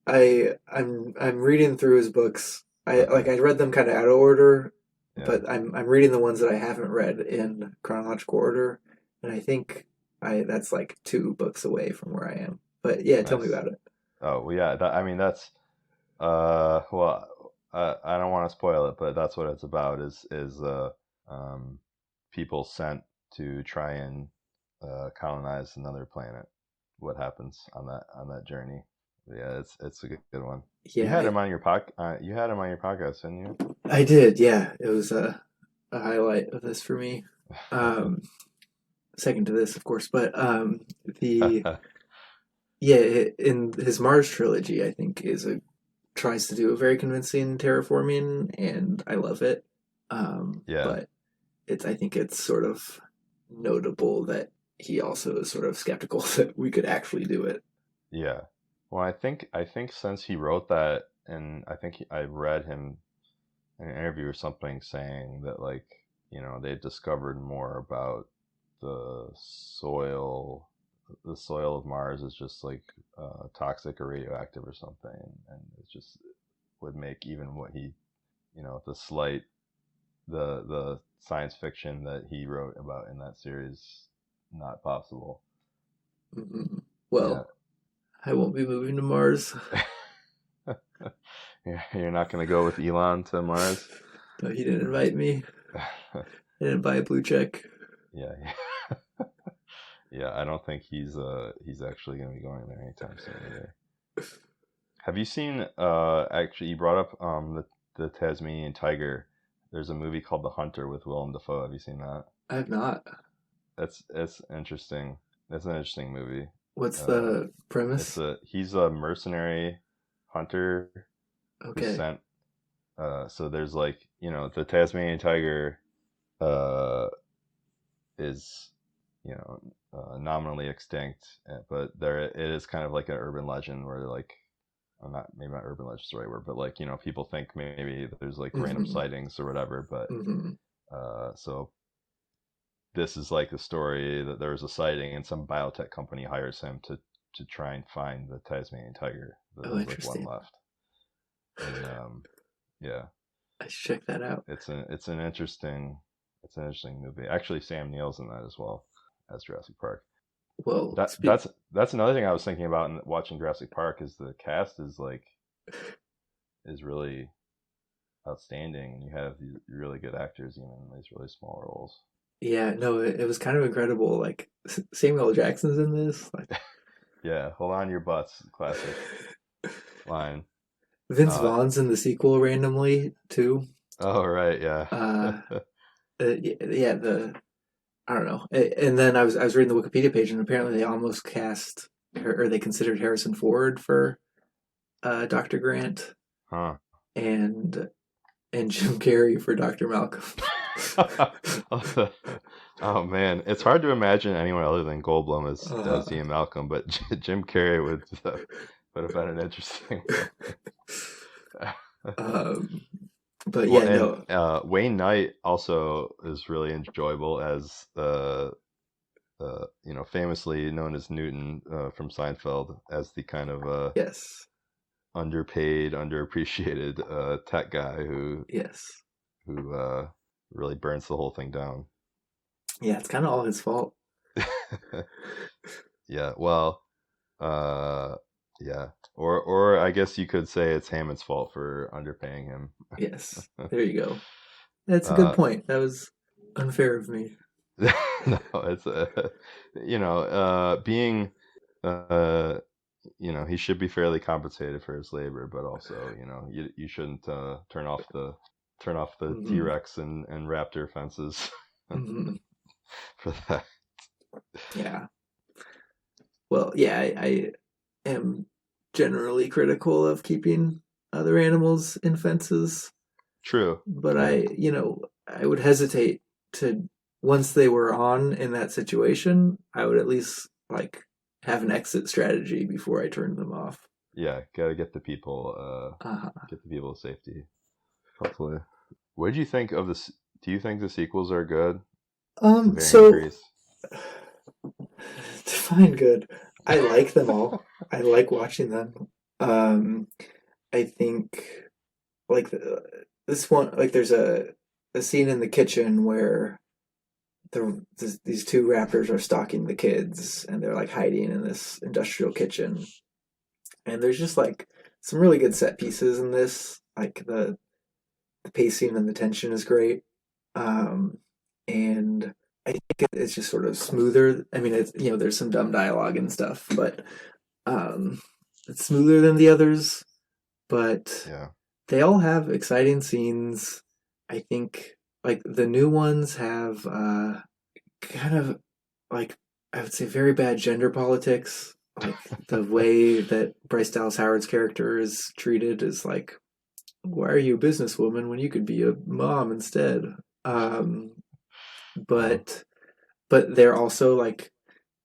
I'm reading through his books. Okay. I read them kind of out of order, Yeah. but I'm reading the ones that I haven't read in chronological order, and I think I that's like 2 books away from where I am. But yeah, tell me Nice. about it. Oh, well, yeah. I mean, that's well, I don't want to spoil it, but that's what it's about. Is um, people sent to try and colonize another planet. What happens on that journey? Yeah, it's a good one. You Yeah, had him on your you had him on your podcast, didn't you? I did. Yeah, it was a highlight of this for me. Um, Second to this, of course, but the in his Mars trilogy, I think tries to do a very convincing terraforming, and I love it. Yeah, But I think it's sort of notable that he also is sort of skeptical that we could actually do it. yeah. Well, I think since he wrote that, and I think I read him in an interview or something saying that, like, they discovered more about the soil. The soil of Mars is just like toxic or radioactive or something, and it just would make even what he, the slight, the science fiction that he wrote about in that series not possible. Mm-hmm. Yeah. Well, I won't be moving to Mars. You're not going to go with Elon to Mars? No, he didn't invite me. I didn't buy a blue check. Yeah, yeah. Yeah, I don't think he's actually going to be going there anytime soon either. Have you seen actually you brought up the Tasmanian tiger. There's a movie called The Hunter with Willem Dafoe. Have you seen that? I have not. It's interesting. That's an interesting movie. What's Uh the premise? he's a mercenary hunter who's Okay. sent so there's, like, the Tasmanian tiger uh is, nominally extinct, but there it is kind of like an urban legend where, like, well, not maybe not urban legend is the right word, but, like, people think maybe there's, like, random Mm-hmm. sightings or whatever, but Mm-hmm. so this is like the story that there was a sighting and some biotech company hires him to try and find the Tasmanian tiger. Oh, There's, like, one interesting. left, and yeah, I should check that out. it's an interesting movie. Actually, Sam Neill's in that as well as Jurassic Park. Well, That that's another thing I was thinking about in watching Jurassic Park is the cast is really outstanding, and you have these really good actors even in these really small roles. yeah, no, it was kind of incredible. Like Samuel L. Jackson's in this. Like Yeah, hold on your butts, classic line. Vince Uh, Vaughn's in the sequel randomly too. oh right, yeah, Uh, yeah, I don't know. And then I was reading the Wikipedia page, and apparently they almost cast or they considered Harrison Ford for Dr. Grant huh. and Jim Carrey for Dr. Malcolm. Oh man, it's hard to imagine anyone other than Goldblum as Uh, Ian Malcolm, but Jim Carrey would have been an interesting one. um, but Well, yeah, and no, Wayne Knight also is really enjoyable as famously known as Newton from Seinfeld, as the kind of yes, underpaid, underappreciated tech guy yes, who really burns the whole thing down. yeah, it's kind of all his fault. Yeah, well, uh, yeah, or I guess you could say it's Hammond's fault for underpaying him. Yes, there you go. That's a good Uh, point. That was unfair of me. no, it's being uh, he should be fairly compensated for his labor, but also, you shouldn't turn off the Hmm. T-Rex and raptor fences Hmm. for that. Yeah. Well, yeah, I am generally critical of keeping other animals in fences, True, but true. I would hesitate to once they were on in that situation, I would at least like have an exit strategy before I turned them off. Yeah, gotta Uh, get the people to safety. Hopefully. What did you think of this? Do you think the sequels are good? To varying so degrees. define good. I like them all. I like watching them. Um, I think like this one, like there's a scene in the kitchen where these two raptors are stalking the kids, and they're like hiding in this industrial kitchen, and there's just like some really good set pieces in this. Like the pacing and the tension is great, and I think it's just sort of smoother. I mean, it's there's some dumb dialogue and stuff, but um, it's smoother than the others. But Yeah. they all have exciting scenes. I think like the new ones have kind of like I would say very bad gender politics. like the way that Bryce Dallas Howard's character is treated is like, why are you a businesswoman when you could be a mom instead? Um, Uh, but they're also like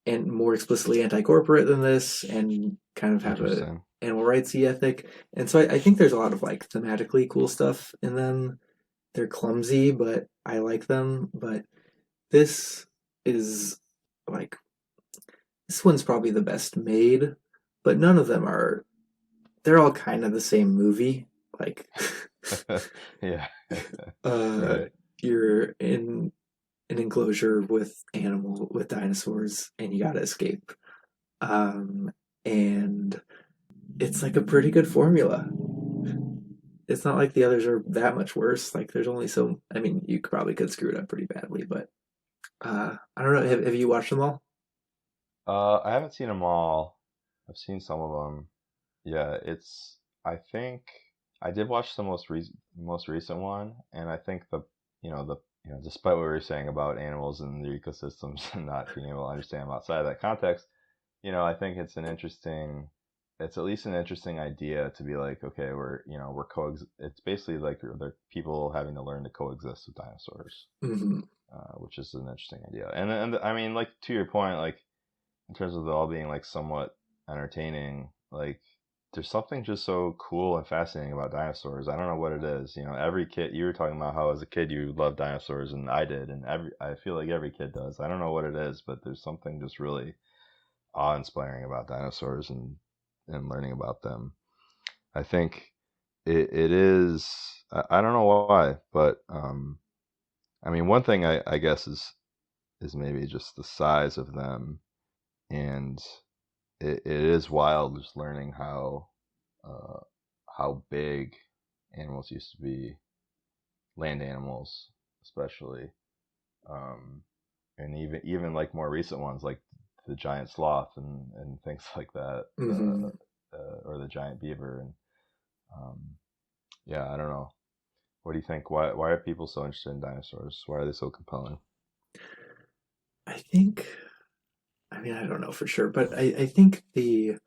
and more explicitly anti-corporate than this, and kind of have a Interesting. animal rightsy ethic. And so I think there's a lot of like thematically cool stuff in them. They're clumsy, but I like them. But this is like this one's probably the best made, but none of them are. They're all kind of the same movie. Like, Yeah. uh, Right. you're in an enclosure with dinosaurs, and you gotta escape. Um, and it's like a pretty good formula. It's not like the others are that much worse. Like, there's only so. I mean, you probably could screw it up pretty badly, but I don't know. Have you watched them all? I haven't seen them all. I've seen some of them. Yeah, it's. I think I did watch the most recent one, and I think despite what we were saying about animals and their ecosystems and not being able to understand them outside of that context, I think it's at least an interesting idea to be like, okay, we're it's basically like the people having to learn to coexist with dinosaurs, Mm-hmm. which is an interesting idea. And I mean, like to your point, like in terms of it all being like somewhat entertaining, like there's something just so cool and fascinating about dinosaurs. I don't know what it is. Every kid, you were talking about how as a kid you loved dinosaurs, and I did, and I feel like every kid does. I don't know what it is, but there's something just really awe-inspiring about dinosaurs and learning about them. I think it is. I don't know why, but I mean, one thing I guess is maybe just the size of them, and it is wild just learning uh, how big animals used to be, land animals especially, um, and even like more recent ones like the giant sloth and things like that, Mm-hmm. or the giant beaver. And um, yeah, I don't know. What do you think? Why are people so interested in dinosaurs? Why are they so compelling? I think. I mean, I don't know for sure, but I think the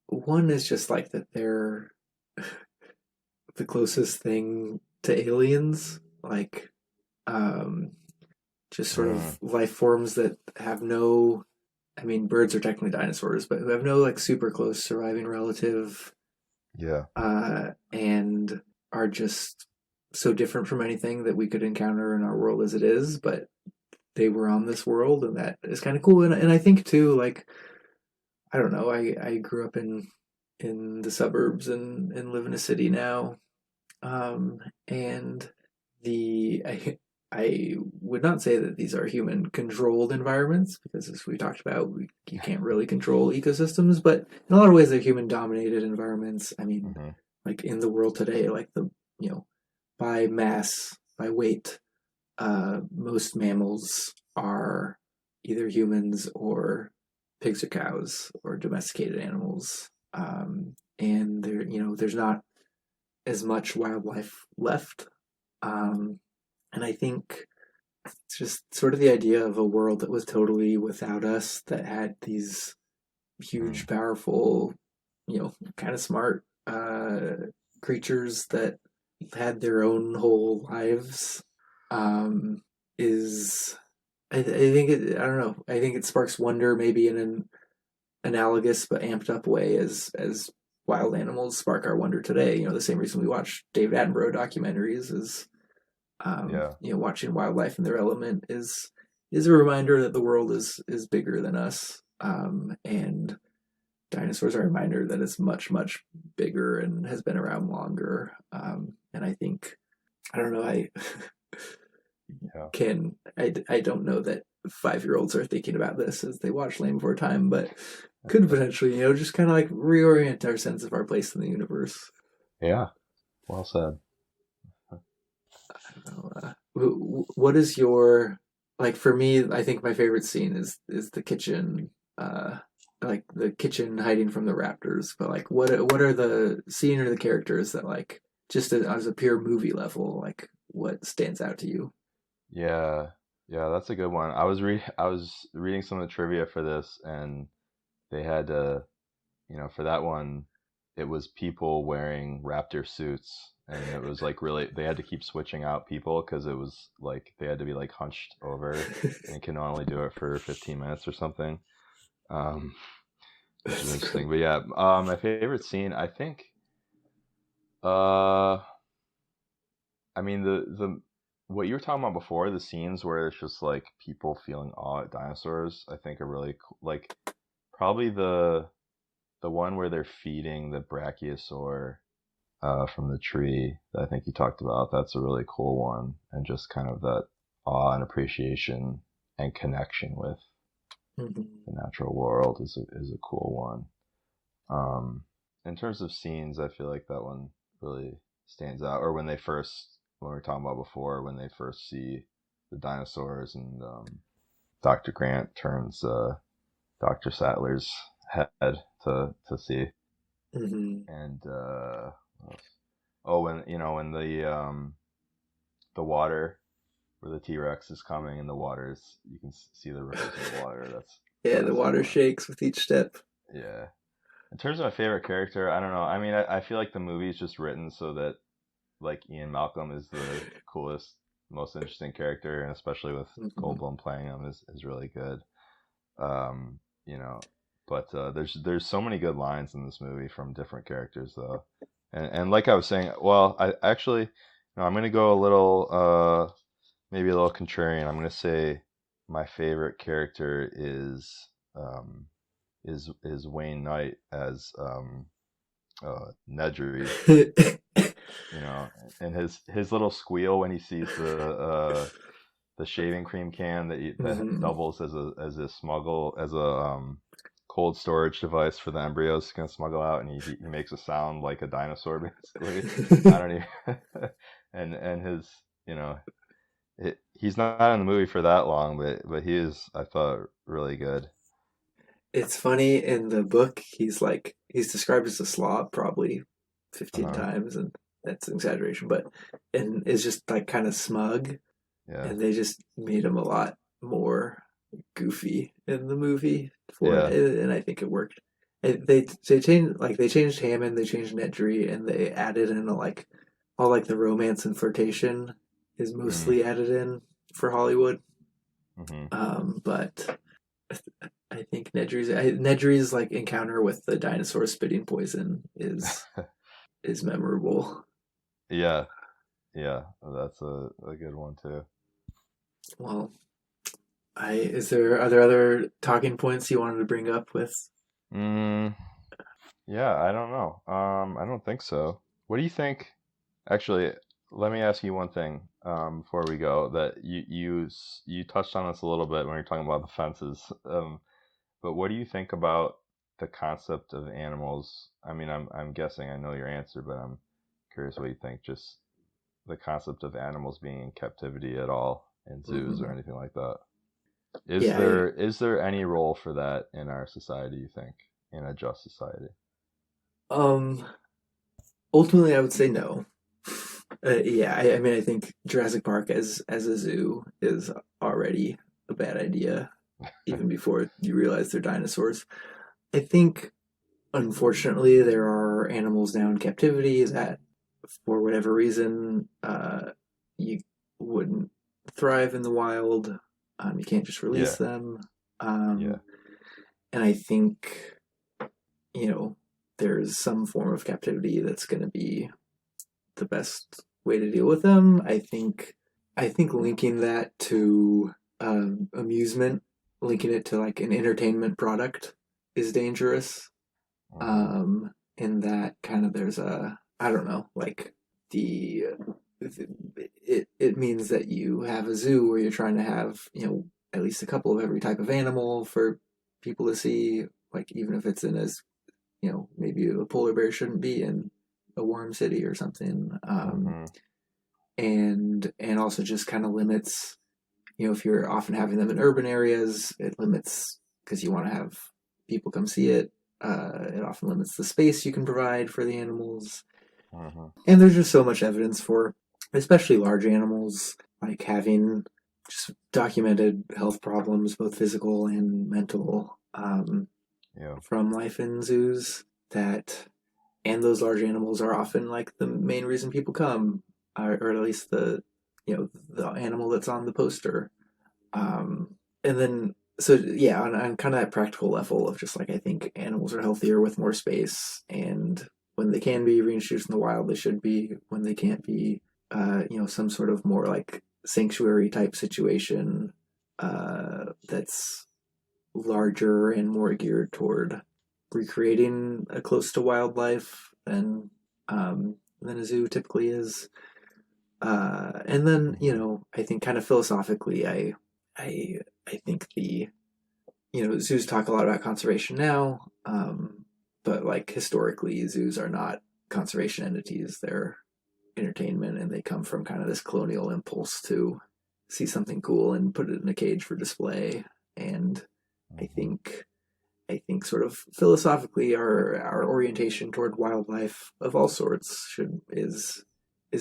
one is just like that they're the closest thing to aliens. Like, um, just sort Mm, of life forms that have no. I mean, birds are technically dinosaurs, but who have no like super close surviving relative, yeah. and are just so different from anything that we could encounter in our world as it is. But they were on this world, and that is kind of cool. And I think too, like I don't know, I grew up in the suburbs and live in a city now, and the I would not say that these are human controlled environments because, as we talked about, you can't really control ecosystems, but in a lot of ways, they're human dominated environments. I mean, Hmm. like in the world today, like you know, by mass, by weight, most mammals are either humans or pigs or cows or domesticated animals. And there's not as much wildlife left. Um, and I think it's just sort of the idea of a world that was totally without us, that had these huge, Mm, powerful, kind of smart creatures that had their own whole lives, um, is I think I don't know. I think it sparks wonder, maybe in an analogous but amped up way as wild animals spark our wonder today. The same reason we watch David Attenborough documentaries is yeah. watching wildlife in their element is a reminder that the world is bigger than us, and dinosaurs are a reminder that it's much much bigger and has been around longer. And I think I don't know. Yeah. I don't know that 5-year-olds are thinking about this as they watch Land Before Time, but could potentially just kind of like reorient our sense of our place in the universe. Yeah. Well said. What is your like? For me, I think my favorite scene is the kitchen, like the kitchen hiding from the raptors. But like, what are the scene or the characters that like just as a pure movie level, like what stands out to you? Yeah. Yeah, that's a good one. I was reading some of the trivia for this, and they had to, for that one, it was people wearing raptor suits, and it was like really they had to keep switching out people because it was like they had to be like hunched over and can only do it for 15 minutes or something. Um, which is interesting. But yeah, my favorite scene, I think, uh, I mean the what you were talking about before, the scenes where it's just like people feeling awe at dinosaurs, I think are really cool. Like probably the one where they're feeding the brachiosaur from the tree that I think you talked about. That's a really cool one, and just kind of that awe and appreciation and connection with Mm-hmm. the natural world is a cool one. In terms of scenes, I feel like that one really stands out. Or when we were talking about before, when they first see the dinosaurs and Dr. Grant turns Dr. Sattler's head to see. Mm-hmm. And what else? Oh, when the water where the T-Rex is coming and the waters, you can see the ripples in the water. That's Yeah, the water one. shakes with each step. Yeah. In terms of my favorite character, I don't know. I mean, I feel like the movie's just written so that like Ian Malcolm is the coolest, most interesting character, and especially with Mm-hmm. Goldblum playing him is really good. Um, you know, but there's so many good lines in this movie from different characters though, and like I was saying, well, I actually, no, I'm gonna go a little maybe a little contrarian. I'm gonna say my favorite character um is Wayne Knight as Nedry, and his little squeal when he sees the shaving cream can that Mm-hmm. doubles as a cold storage device for the embryos to smuggle out, and he makes a sound like a dinosaur basically. I don't even and his he's not in the movie for that long, but he is, I thought, really good. It's funny in the book. He's described as a slob probably 15 Uh-huh. times, and that's an exaggeration. But and is just like kind of smug, Yeah. and they just made him a lot more goofy in the movie for Yeah. it, and I think it worked. And they changed Hammond, they changed Nedry, and they added in all like the romance and flirtation is Mm. mostly added in for Hollywood. Hmm. But I think Nedry's like encounter with the dinosaur spitting poison is memorable. Yeah. Yeah. That's a good one too. Well, are there other talking points you wanted to bring up with? Mm, yeah, I don't know. I don't think so. What do you think? Actually, let me ask you one thing before we go. That you touched on this a little bit when you're talking about the fences. But what do you think about the concept of animals? I mean, I'm guessing I know your answer, but I'm curious what you think. Just the concept of animals being in captivity at all in zoos or Mm-hmm. anything like that. Is Yeah, there any role for that in our society, you think, in a just society? um, ultimately, I would say no. Yeah, I mean, I think Jurassic Park as a zoo is already a bad idea, even before you realize they're dinosaurs. I think, unfortunately, there are animals now in captivity that, for whatever reason, you wouldn't thrive in the wild. You can't just release Yeah, them. yeah. Um, and I think, you know, there's some form of captivity that's going to be the best way to deal with them. I think linking that to amusement, linking it to like an entertainment product is dangerous. Hmm. In that kind of there's a I don't know like the it means that you have a zoo where you're trying to have at least a couple of every type of animal for people to see, like even if it's in as maybe a polar bear shouldn't be in a warm city or something. Hmm. And also just kind of limits, if you're often having them in urban areas, it limits because you want to have people come see it. It often limits the space you can provide for the animals. Hmm. And there's just so much evidence for, especially large animals, like having just documented health problems, both physical and mental. Yeah. from life in zoos, and those large animals are often like the main reason people come, or at least the animal that's on the poster. And then so yeah, on kind of that practical level of just like I think animals are healthier with more space, and when they can be reintroduced in the wild, they should be. When they can't be, some sort of more like sanctuary type situation that's larger and more geared toward recreating a close to wildlife than a zoo typically is. And then I think kind of philosophically, I think zoos talk a lot about conservation now, but like historically, zoos are not conservation entities. They're entertainment, and they come from kind of this colonial impulse to see something cool and put it in a cage for display. And I think sort of philosophically, our orientation toward wildlife of all sorts is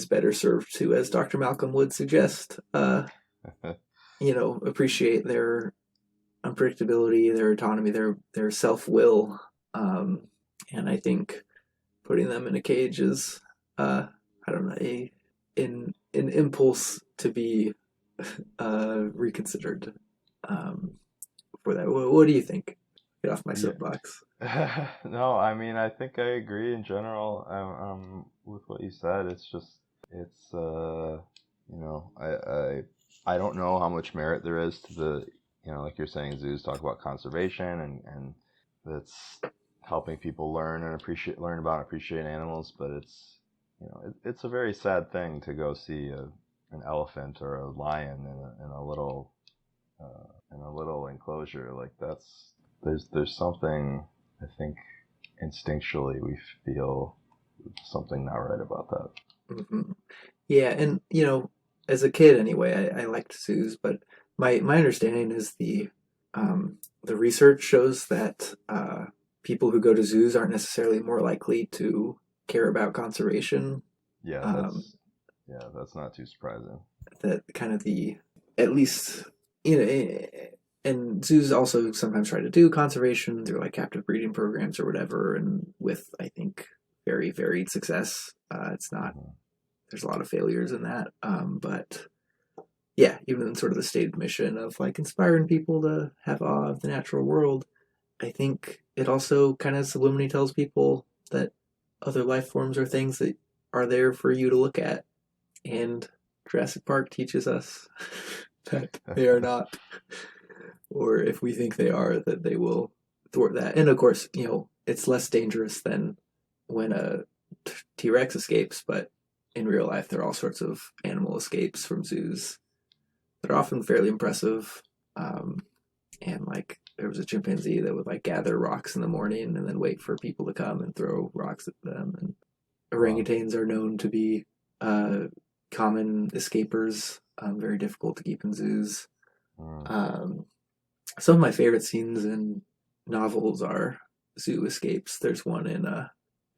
better served to, as Dr. Malcolm would suggest, appreciate their unpredictability, their autonomy, their self-will. And I think putting them in a cage is, I don't know, an impulse to be reconsidered for that. What do you think? Get off my soapbox. No, I mean, I think I agree in general with what you said. I don't know how much merit there is to the, like you're saying, zoos talk about conservation and that's helping people learn about and appreciate animals, but it's a very sad thing to go see an elephant or a lion in a little enclosure. Like there's something, I think instinctually we feel something not right about that. Mm-hmm. Yeah, and as a kid anyway, I liked zoos, but my understanding is the research shows that people who go to zoos aren't necessarily more likely to care about conservation. Yeah, that's not too surprising. That kind of at least, and zoos also sometimes try to do conservation through like captive breeding programs or whatever, and with, I think, very varied success. It's not, there's a lot of failures in that. But yeah, even in sort of the stated mission of like inspiring people to have awe of the natural world, I think it also kind of subliminally tells people that other life forms are things that are there for you to look at. And Jurassic Park teaches us that they are not, or if we think they are, that they will thwart that. And of course, it's less dangerous than when a T-Rex escapes, but in real life, there are all sorts of animal escapes from zoos that are often fairly impressive. And like, there was a chimpanzee that would like gather rocks in the morning and then wait for people to come and throw rocks at them. And orangutans are known to be common escapers, very difficult to keep in zoos. Some of my favorite scenes in novels are zoo escapes. There's one in a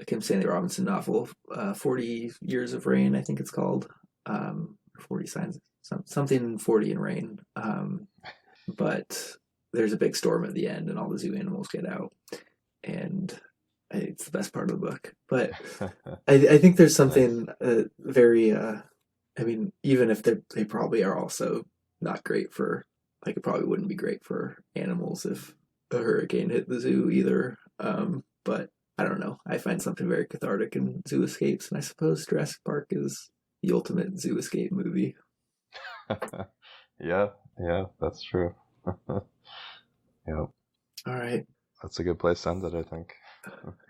Kim Stanley Robinson novel, 40 Years of Rain, I think it's called. 40 Signs, something 40 in Rain. But there's a big storm at the end and all the zoo animals get out. And it's the best part of the book. But I think there's something very, I mean, even if they probably are also not great for, like, it probably wouldn't be great for animals if a hurricane hit the zoo either. But I don't know. I find something very cathartic in zoo escapes, and I suppose Jurassic Park is the ultimate zoo escape movie. Yeah, that's true. Yeah. All right. That's a good place to end it, I think.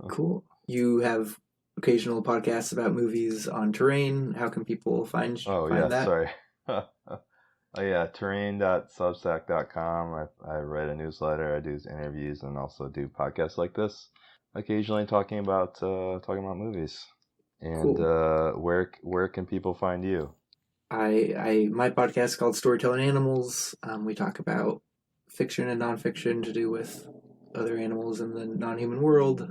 Cool. You have occasional podcasts about movies on Terrain. How can people find that? Sorry. Oh yeah, terrain.substack.com. I write a newsletter, I do interviews, and also do podcasts like this, occasionally talking about movies. And cool. Where can people find you? My podcast is called Storytelling Animals. We talk about fiction and nonfiction to do with other animals in the non-human world.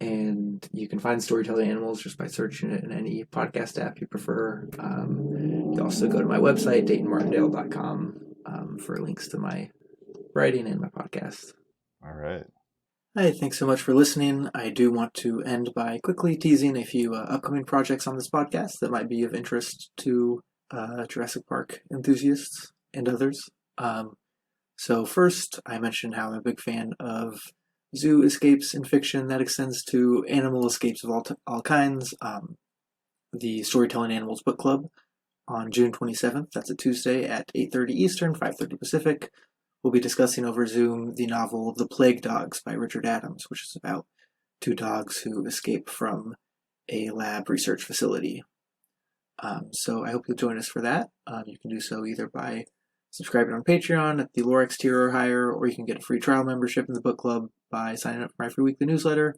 And you can find Storytelling Animals just by searching it in any podcast app you prefer. You can also go to my website, DaytonMartindale.com, for links to my writing and my podcast. All right. Hi, thanks so much for listening. I do want to end by quickly teasing a few upcoming projects on this podcast that might be of interest to Jurassic Park enthusiasts and others. So first, I mentioned how I'm a big fan of zoo escapes in fiction that extends to animal escapes of all kinds. The Storytelling Animals Book Club on June 27th, that's a Tuesday at 8:30 Eastern, 5:30 Pacific. We'll be discussing over Zoom the novel The Plague Dogs by Richard Adams, which is about two dogs who escape from a lab research facility. So I hope you'll join us for that. You can do so either by subscribing on Patreon at the Lorex tier or higher, or you can get a free trial membership in the book club by signing up for my free weekly newsletter.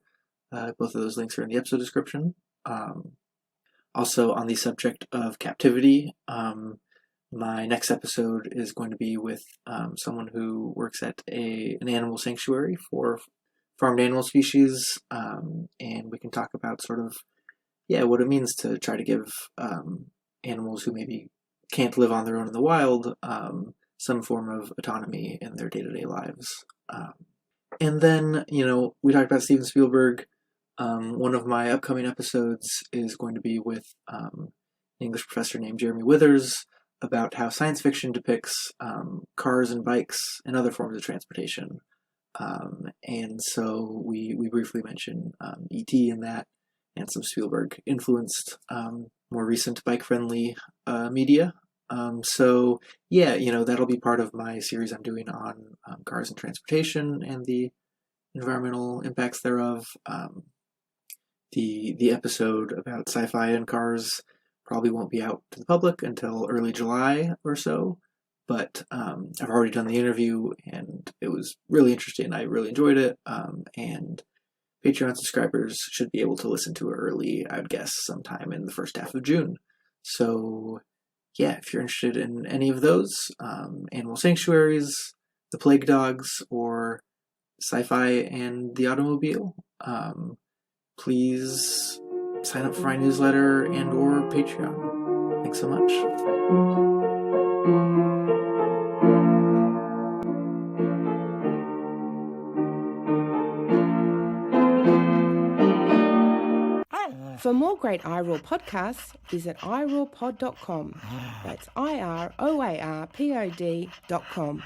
Both of those links are in the episode description. Also, on the subject of captivity, my next episode is going to be with someone who works at an animal sanctuary for farmed animal species, and we can talk about sort of, what it means to try to give animals who maybe can't live on their own in the wild some form of autonomy in their day-to-day lives. And then, we talked about Steven Spielberg. One of my upcoming episodes is going to be with an English professor named Jeremy Withers about how science fiction depicts cars and bikes and other forms of transportation. And so we briefly mention E.T. in that, and some Spielberg-influenced, more recent bike-friendly media. So that'll be part of my series I'm doing on cars and transportation and the environmental impacts thereof. The episode about sci-fi and cars probably won't be out to the public until early July or so, but I've already done the interview, and it was really interesting. I really enjoyed it, and Patreon subscribers should be able to listen to it early, I would guess, sometime in the first half of June. So, if you're interested in any of those, animal sanctuaries, the plague dogs, or sci-fi and the automobile, please sign up for my newsletter and or Patreon. Thanks so much. For more great iRaw podcasts, visit irawpod.com. That's IROARPOD.com.